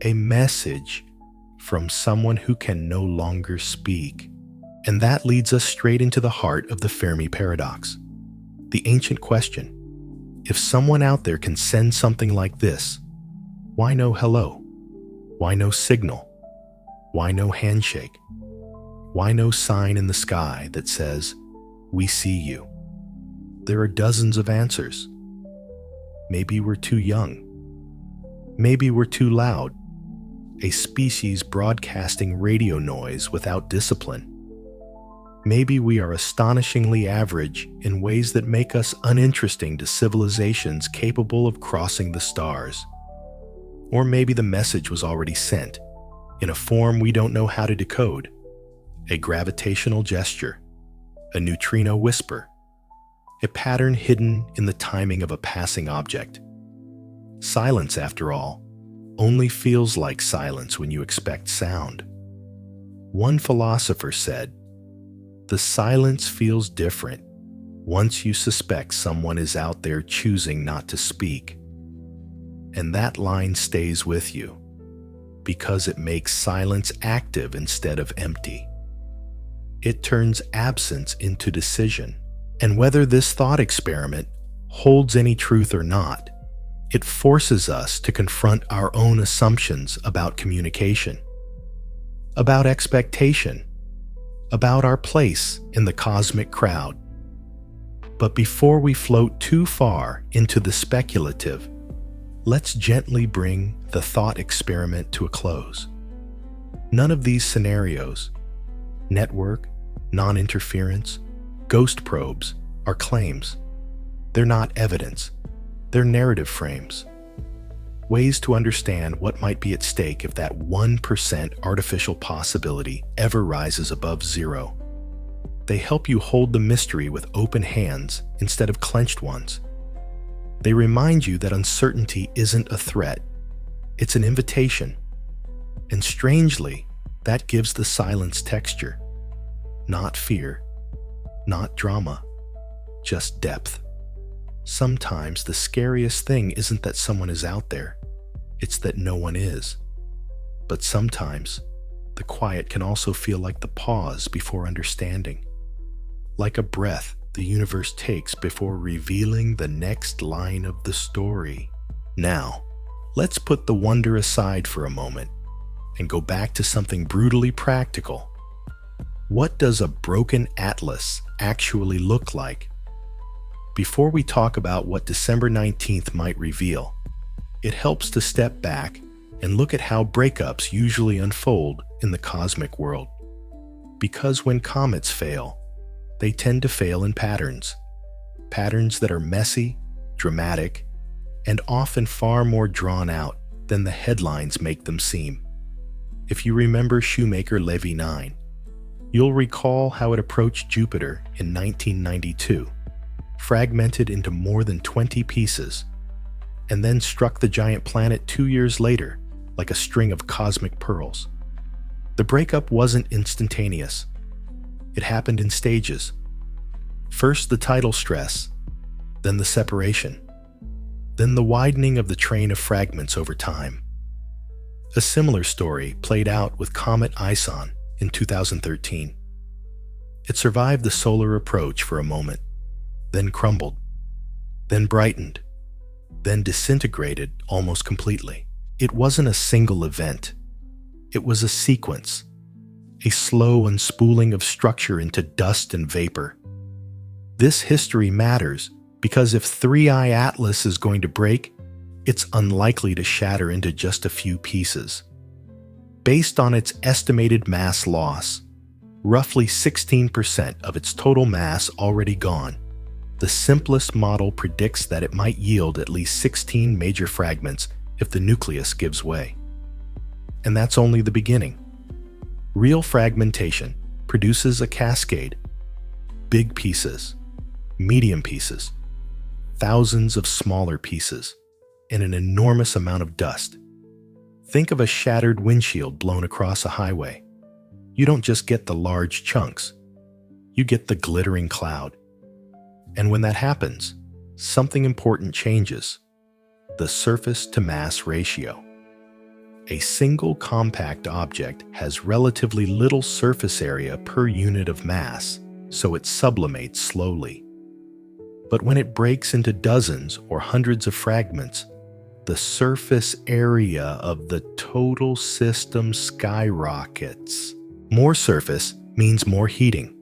A message from someone who can no longer speak. And that leads us straight into the heart of the Fermi paradox. The ancient question: if someone out there can send something like this, why no hello? Why no signal? Why no handshake? Why no sign in the sky that says, "We see you"? There are dozens of answers. Maybe we're too young. Maybe we're too loud, a species broadcasting radio noise without discipline. Maybe we are astonishingly average in ways that make us uninteresting to civilizations capable of crossing the stars. Or maybe the message was already sent, in a form we don't know how to decode: a gravitational gesture, a neutrino whisper, a pattern hidden in the timing of a passing object. Silence, after all, only feels like silence when you expect sound. One philosopher said, "The silence feels different once you suspect someone is out there choosing not to speak." And that line stays with you, because it makes silence active instead of empty. It turns absence into decision. And whether this thought experiment holds any truth or not, it forces us to confront our own assumptions about communication, about expectation, about our place in the cosmic crowd. But before we float too far into the speculative, let's gently bring the thought experiment to a close. None of these scenarios, network, non-interference, ghost probes, are claims. They're not evidence. They're narrative frames. Ways to understand what might be at stake if that 1% artificial possibility ever rises above zero. They help you hold the mystery with open hands instead of clenched ones. They remind you that uncertainty isn't a threat. It's an invitation. And strangely, that gives the silence texture. Not fear, not drama, just depth. Sometimes the scariest thing isn't that someone is out there, it's that no one is. But sometimes, the quiet can also feel like the pause before understanding. Like a breath the universe takes before revealing the next line of the story. Now, let's put the wonder aside for a moment and go back to something brutally practical. What does a broken atlas actually look like? Before we talk about what December 19th might reveal, it helps to step back and look at how breakups usually unfold in the cosmic world. Because when comets fail, they tend to fail in patterns. Patterns that are messy, dramatic, and often far more drawn out than the headlines make them seem. If you remember Shoemaker Levy 9, you'll recall how it approached Jupiter in 1992, fragmented into more than 20 pieces, and then struck the giant planet 2 years later like a string of cosmic pearls. The breakup wasn't instantaneous. It happened in stages. First the tidal stress, then the separation, then the widening of the train of fragments over time. A similar story played out with Comet Ison in 2013. It survived the solar approach for a moment, then crumbled, then brightened, then disintegrated almost completely. It wasn't a single event. It was a sequence, a slow unspooling of structure into dust and vapor. This history matters because if 3I Atlas is going to break, it's unlikely to shatter into just a few pieces. Based on its estimated mass loss, roughly 16% of its total mass already gone, the simplest model predicts that it might yield at least 16 major fragments if the nucleus gives way. And that's only the beginning. Real fragmentation produces a cascade: big pieces, medium pieces, thousands of smaller pieces, and an enormous amount of dust. Think of a shattered windshield blown across a highway. You don't just get the large chunks, you get the glittering cloud. And when that happens, something important changes: the surface-to-mass ratio. A single compact object has relatively little surface area per unit of mass, so it sublimates slowly. But when it breaks into dozens or hundreds of fragments, the surface area of the total system skyrockets. More surface means more heating.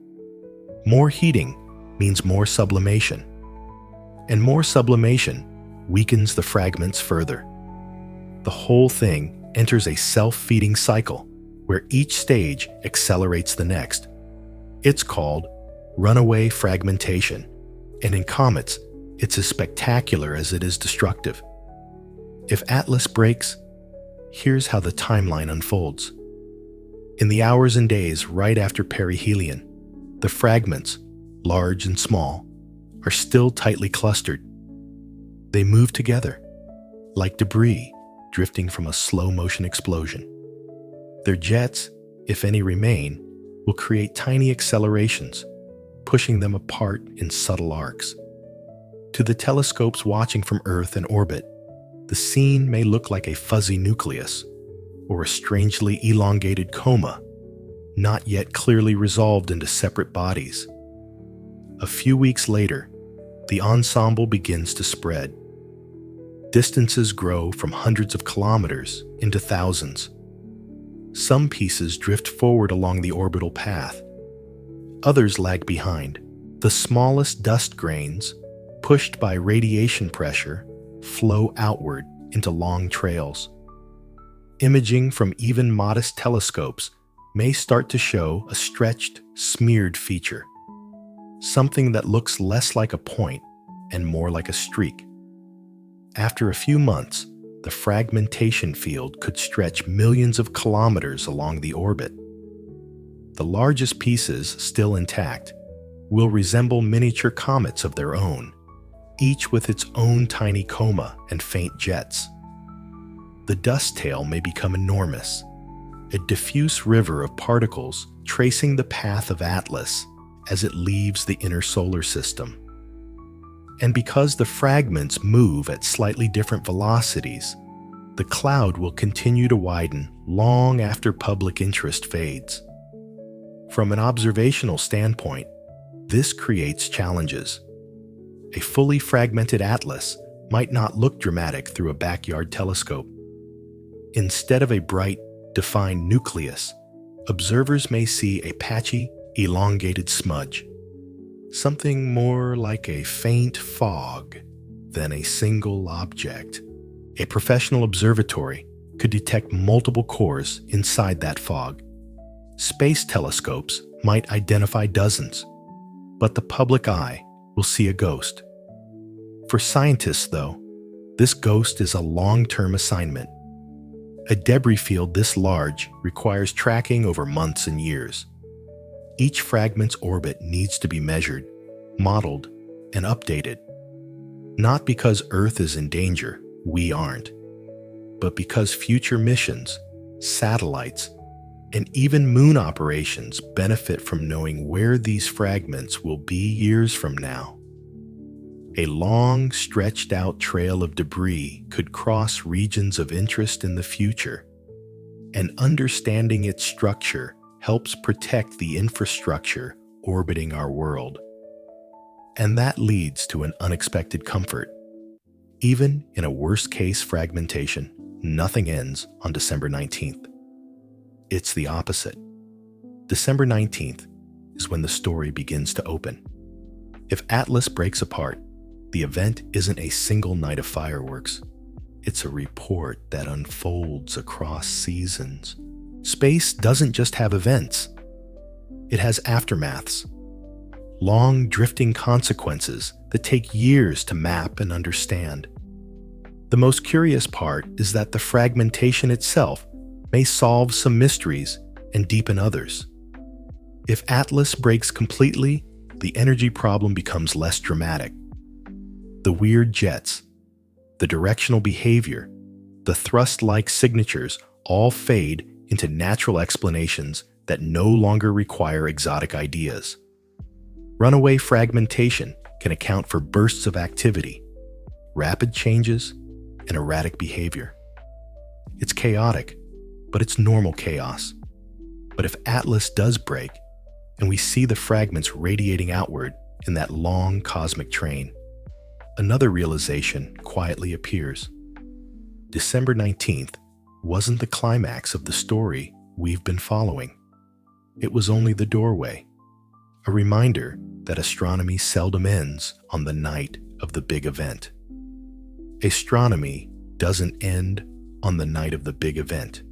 More heating means more sublimation. And more sublimation weakens the fragments further. The whole thing enters a self-feeding cycle where each stage accelerates the next. It's called runaway fragmentation, and in comets, it's as spectacular as it is destructive. If Atlas breaks, here's how the timeline unfolds. In the hours and days right after perihelion, the fragments, large and small, are still tightly clustered. They move together, like debris drifting from a slow-motion explosion. Their jets, if any remain, will create tiny accelerations, pushing them apart in subtle arcs. To the telescopes watching from Earth in orbit, the scene may look like a fuzzy nucleus or a strangely elongated coma, not yet clearly resolved into separate bodies. A few weeks later, the ensemble begins to spread. Distances grow from hundreds of kilometers into thousands. Some pieces drift forward along the orbital path. Others lag behind. The smallest dust grains, pushed by radiation pressure, flow outward into long trails. Imaging from even modest telescopes may start to show a stretched, smeared feature, something that looks less like a point and more like a streak. After a few months, the fragmentation field could stretch millions of kilometers along the orbit. The largest pieces, still intact, will resemble miniature comets of their own, each with its own tiny coma and faint jets. The dust tail may become enormous, a diffuse river of particles tracing the path of Atlas as it leaves the inner solar system. And because the fragments move at slightly different velocities, the cloud will continue to widen long after public interest fades. From an observational standpoint, this creates challenges. A fully fragmented atlas might not look dramatic through a backyard telescope. Instead of a bright, defined nucleus, observers may see a patchy, elongated smudge, something more like a faint fog than a single object. A professional observatory could detect multiple cores inside that fog. Space telescopes might identify dozens, but the public eye will see a ghost. For scientists, though, this ghost is a long-term assignment. A debris field this large requires tracking over months and years. Each fragment's orbit needs to be measured, modeled, and updated. Not because Earth is in danger, we aren't, but because future missions, satellites, and even moon operations benefit from knowing where these fragments will be years from now. A long, stretched-out trail of debris could cross regions of interest in the future, and understanding its structure helps protect the infrastructure orbiting our world. And that leads to an unexpected comfort. Even in a worst-case fragmentation, nothing ends on December 19th. It's the opposite. December 19th is when the story begins to open. If Atlas breaks apart, the event isn't a single night of fireworks. It's a report that unfolds across seasons. Space doesn't just have events. It has aftermaths, long drifting consequences that take years to map and understand. The most curious part is that the fragmentation itself may solve some mysteries and deepen others. If Atlas breaks completely, the energy problem becomes less dramatic. The weird jets, the directional behavior, the thrust-like signatures all fade into natural explanations that no longer require exotic ideas. Runaway fragmentation can account for bursts of activity, rapid changes, and erratic behavior. It's chaotic, but it's normal chaos. But if Atlas does break, and we see the fragments radiating outward in that long cosmic train, another realization quietly appears. December 19th wasn't the climax of the story we've been following. It was only the doorway, a reminder that astronomy seldom ends on the night of the big event. Astronomy doesn't end on the night of the big event.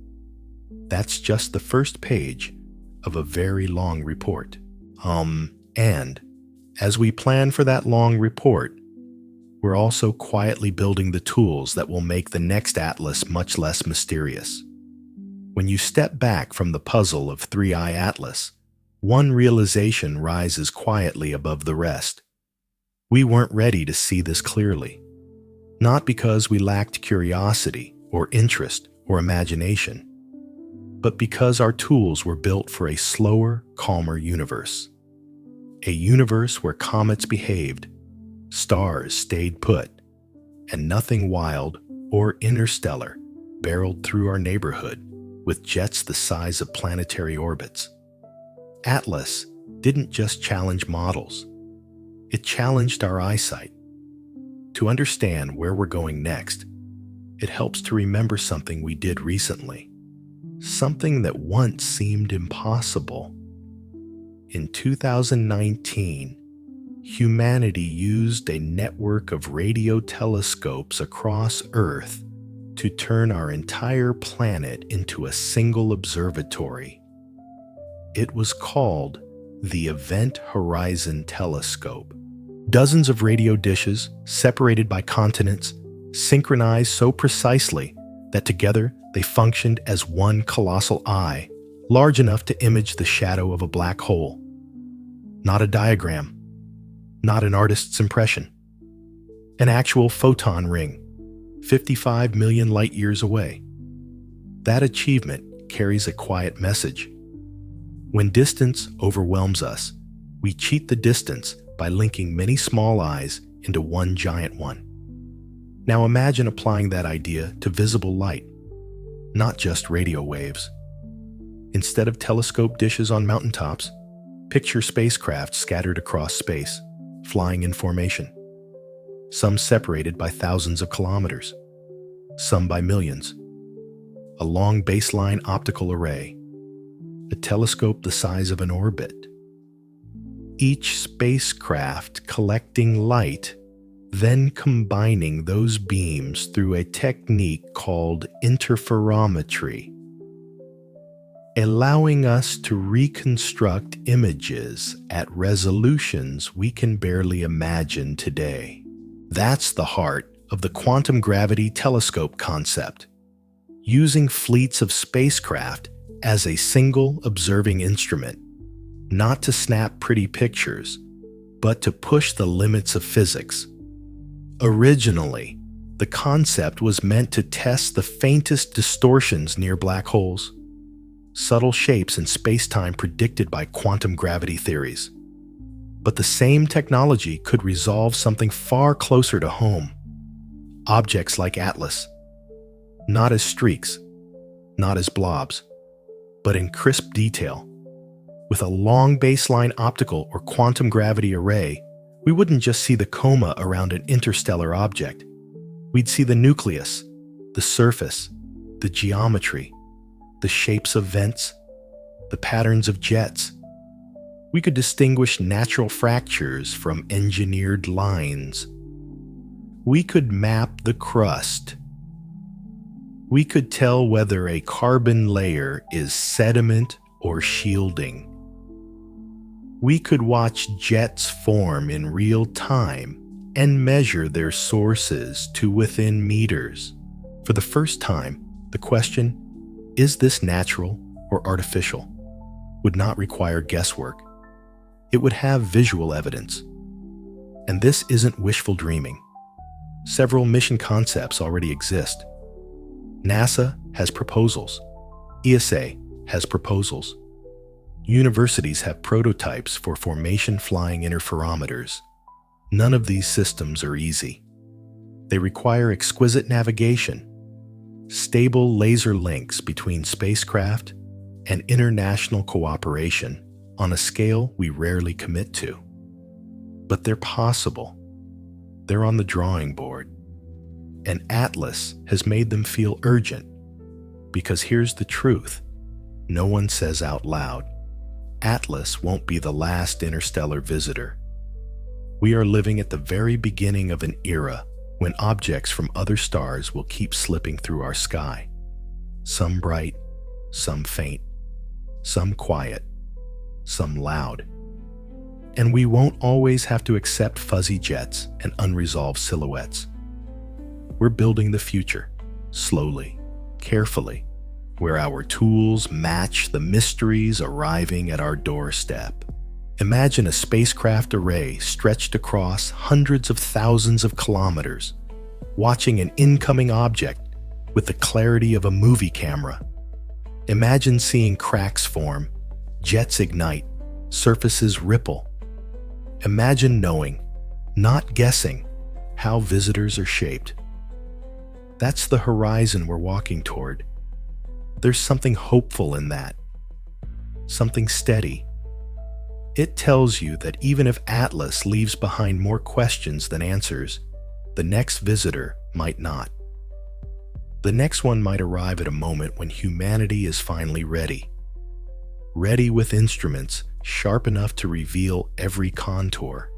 That's just the first page of a very long report. And as we plan for that long report, we're also quietly building the tools that will make the next Atlas much less mysterious. When you step back from the puzzle of Three-Eye Atlas, one realization rises quietly above the rest. We weren't ready to see this clearly. Not because we lacked curiosity or interest or imagination, but because our tools were built for a slower, calmer universe. A universe where comets behaved, stars stayed put, and nothing wild or interstellar barreled through our neighborhood with jets the size of planetary orbits. Atlas didn't just challenge models. It challenged our eyesight. To understand where we're going next, it helps to remember something we did recently, something that once seemed impossible. In 2019, humanity used a network of radio telescopes across Earth to turn our entire planet into a single observatory. It was called the Event Horizon Telescope. Dozens of radio dishes, separated by continents, synchronized so precisely that together they functioned as one colossal eye, large enough to image the shadow of a black hole. Not a diagram, not an artist's impression. An actual photon ring, 55 million light years away. That achievement carries a quiet message. When distance overwhelms us, we cheat the distance by linking many small eyes into one giant one. Now imagine applying that idea to visible light, not just radio waves. Instead of telescope dishes on mountaintops, picture spacecraft scattered across space, flying in formation. Some separated by thousands of kilometers, some by millions. A long baseline optical array, a telescope the size of an orbit. Each spacecraft collecting light, then combining those beams through a technique called interferometry, allowing us to reconstruct images at resolutions we can barely imagine today. That's the heart of the quantum gravity telescope concept, using fleets of spacecraft as a single observing instrument, not to snap pretty pictures, but to push the limits of physics. Originally, the concept was meant to test the faintest distortions near black holes, subtle shapes in space-time predicted by quantum gravity theories. But the same technology could resolve something far closer to home. Objects like Atlas, not as streaks, not as blobs, but in crisp detail. With a long baseline optical or quantum gravity array, we wouldn't just see the coma around an interstellar object. We'd see the nucleus, the surface, the geometry, the shapes of vents, the patterns of jets. We could distinguish natural fractures from engineered lines. We could map the crust. We could tell whether a carbon layer is sediment or shielding. We could watch jets form in real time and measure their sources to within meters. For the first time, the question, is this natural or artificial, would not require guesswork. It would have visual evidence. And this isn't wishful dreaming. Several mission concepts already exist. NASA has proposals. ESA has proposals. Universities have prototypes for formation flying interferometers. None of these systems are easy. They require exquisite navigation, stable laser links between spacecraft, and international cooperation on a scale we rarely commit to. But they're possible. They're on the drawing board. And Atlas has made them feel urgent, because here's the truth. No one says out loud, Atlas won't be the last interstellar visitor. We are living at the very beginning of an era when objects from other stars will keep slipping through our sky. Some bright, some faint, some quiet, some loud. And we won't always have to accept fuzzy jets and unresolved silhouettes. We're building the future, slowly, carefully, where our tools match the mysteries arriving at our doorstep. Imagine a spacecraft array stretched across hundreds of thousands of kilometers, watching an incoming object with the clarity of a movie camera. Imagine seeing cracks form, jets ignite, surfaces ripple. Imagine knowing, not guessing, how visitors are shaped. That's the horizon we're walking toward. There's something hopeful in that, something steady. It tells you that even if Atlas leaves behind more questions than answers, the next visitor might not. The next one might arrive at a moment when humanity is finally ready. Ready with instruments sharp enough to reveal every contour.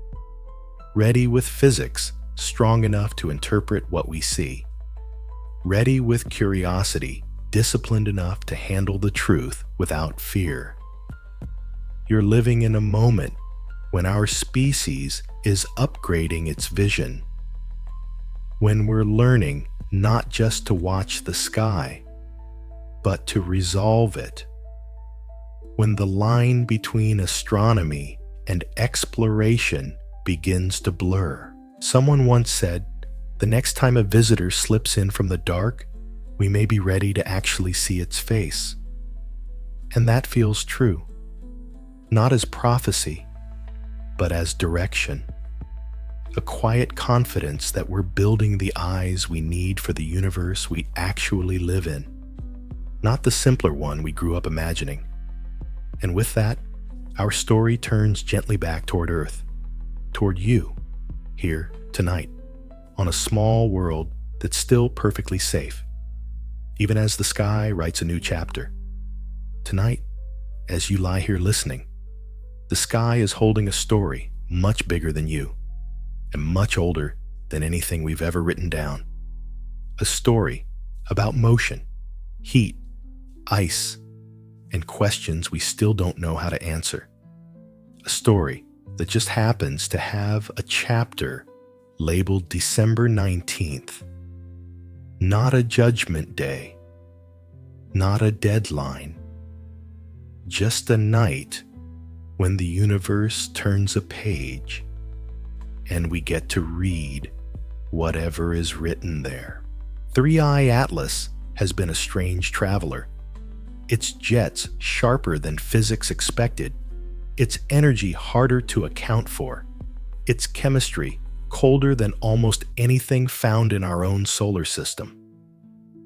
Ready with physics strong enough to interpret what we see. ready with curiosity, disciplined enough to handle the truth without fear. You're living in a moment when our species is upgrading its vision, when we're learning not just to watch the sky, but to resolve it, when the line between astronomy and exploration begins to blur. Someone once said, the next time a visitor slips in from the dark, we may be ready to actually see its face. And that feels true, not as prophecy, but as direction. A quiet confidence that we're building the eyes we need for the universe we actually live in, not the simpler one we grew up imagining. And with that, our story turns gently back toward Earth, toward you, here tonight, on a small world that's still perfectly safe, even as the sky writes a new chapter. Tonight, as you lie here listening, the sky is holding a story much bigger than you, and much older than anything we've ever written down. A story about motion, heat, ice, and questions we still don't know how to answer. A story that just happens to have a chapter labeled December 19th. Not a judgment day, not a deadline, just a night when the universe turns a page and we get to read whatever is written there. 3i Atlas has been a strange traveler. Its jets sharper than physics expected, its energy harder to account for, its chemistry colder than almost anything found in our own solar system.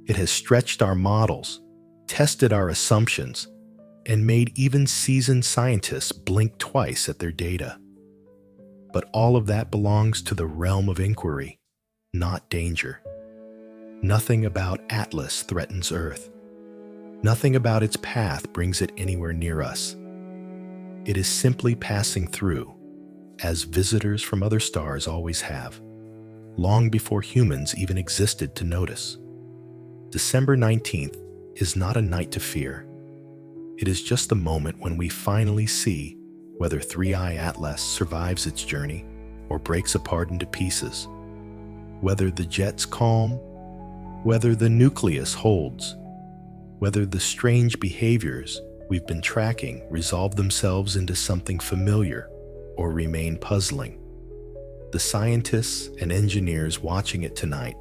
It has stretched our models, tested our assumptions, and made even seasoned scientists blink twice at their data. But all of that belongs to the realm of inquiry, not danger. Nothing about Atlas threatens Earth. Nothing about its path brings it anywhere near us. It is simply passing through, as visitors from other stars always have, long before humans even existed to notice. December 19th is not a night to fear. It is just the moment when we finally see whether 3i Atlas survives its journey or breaks apart into pieces, whether the jets calm, whether the nucleus holds, whether the strange behaviors we've been tracking resolve themselves into something familiar or remain puzzling. The scientists and engineers watching it tonight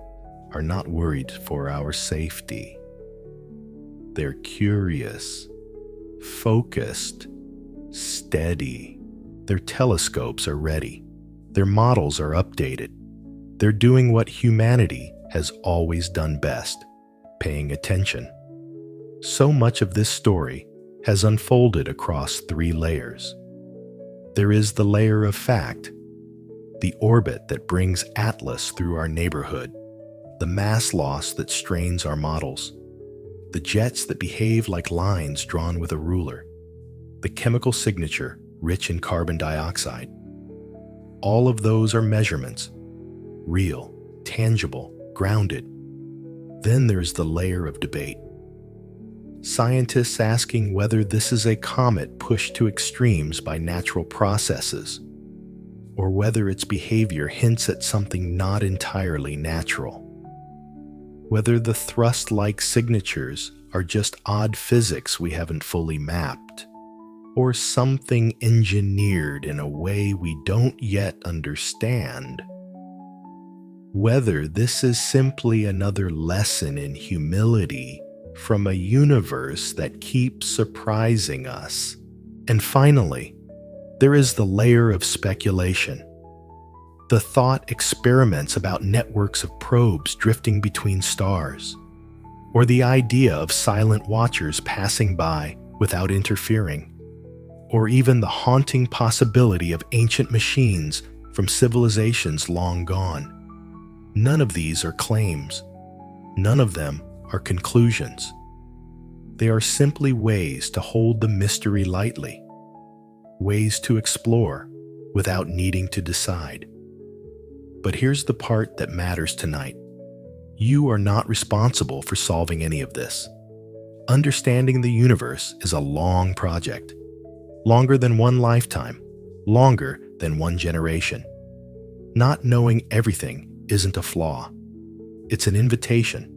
are not worried for our safety. They're curious, focused, steady. Their telescopes are ready. Their models are updated. They're doing what humanity has always done best, paying attention. So much of this story has unfolded across 3 layers. There is the layer of fact, the orbit that brings Atlas through our neighborhood, the mass loss that strains our models, the jets that behave like lines drawn with a ruler, the chemical signature rich in carbon dioxide. All of those are measurements, real, tangible, grounded. Then there's the layer of debate. Scientists asking whether this is a comet pushed to extremes by natural processes, or whether its behavior hints at something not entirely natural. Whether the thrust-like signatures are just odd physics we haven't fully mapped, or something engineered in a way we don't yet understand. Whether this is simply another lesson in humility from a universe that keeps surprising us. And finally, there is the layer of speculation. The thought experiments about networks of probes drifting between stars, or the idea of silent watchers passing by without interfering, or even the haunting possibility of ancient machines from civilizations long gone. None of these are claims. None of them are conclusions. They are simply ways to hold the mystery lightly, ways to explore without needing to decide. But here's the part that matters tonight. You are not responsible for solving any of this. Understanding the universe is a long project, longer than one lifetime, longer than one generation. Not knowing everything isn't a flaw. It's an invitation,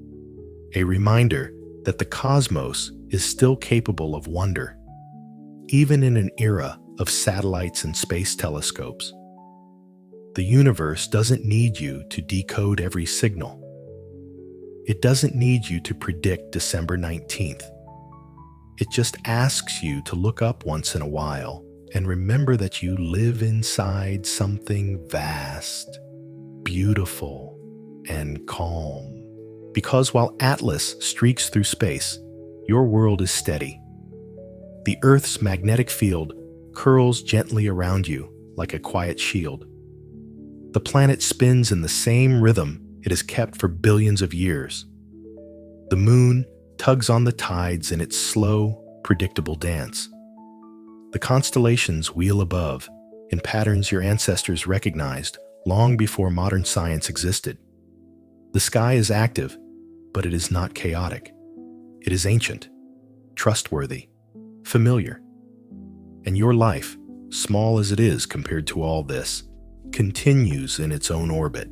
a reminder that the cosmos is still capable of wonder, even in an era of satellites and space telescopes. The universe doesn't need you to decode every signal. It doesn't need you to predict December 19th. It just asks you to look up once in a while and remember that you live inside something vast, beautiful, and calm. Because while Atlas streaks through space, your world is steady. The Earth's magnetic field curls gently around you like a quiet shield. The planet spins in the same rhythm it has kept for billions of years. The moon tugs on the tides in its slow, predictable dance. The constellations wheel above in patterns your ancestors recognized long before modern science existed. The sky is active, but it is not chaotic. It is ancient, trustworthy, familiar. And your life, small as it is compared to all this, continues in its own orbit.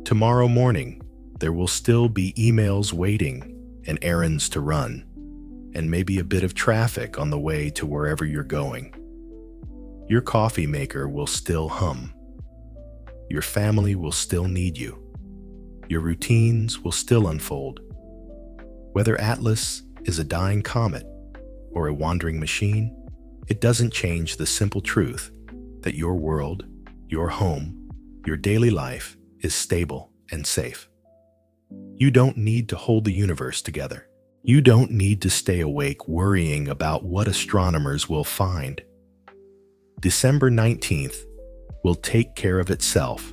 Tomorrow morning, there will still be emails waiting and errands to run, and maybe a bit of traffic on the way to wherever you're going. Your coffee maker will still hum. Your family will still need you. Your routines will still unfold. Whether Atlas is a dying comet or a wandering machine, it doesn't change the simple truth that your world, your home, your daily life is stable and safe. You don't need to hold the universe together. You don't need to stay awake worrying about what astronomers will find. December 19th will take care of itself.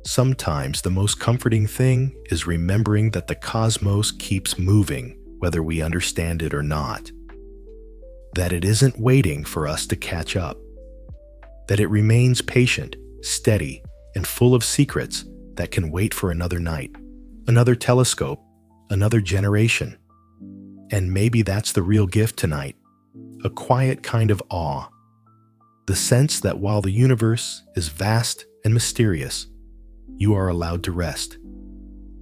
Sometimes the most comforting thing is remembering that the cosmos keeps moving whether we understand it or not. That it isn't waiting for us to catch up. That it remains patient, steady, and full of secrets that can wait for another night, another telescope, another generation. And maybe that's the real gift tonight, a quiet kind of awe. The sense that while the universe is vast and mysterious, you are allowed to rest.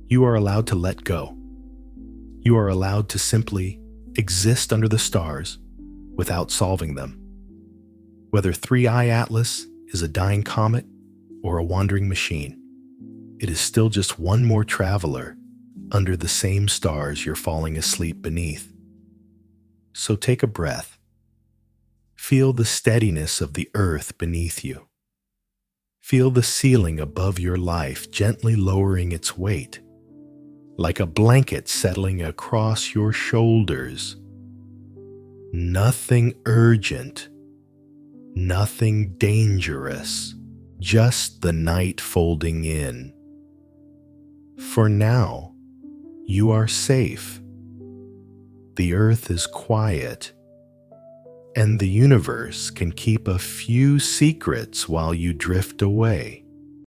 You are allowed to let go. You are allowed to simply exist under the stars without solving them. Whether 3i Atlas is a dying comet or a wandering machine, it is still just one more traveler under the same stars you're falling asleep beneath. So take a breath. Feel the steadiness of the earth beneath you. Feel the ceiling above your life gently lowering its weight, like a blanket settling across your shoulders. Nothing urgent, nothing dangerous, just the night folding in. For now, you are safe. The earth is quiet, and the universe can keep a few secrets while you drift away.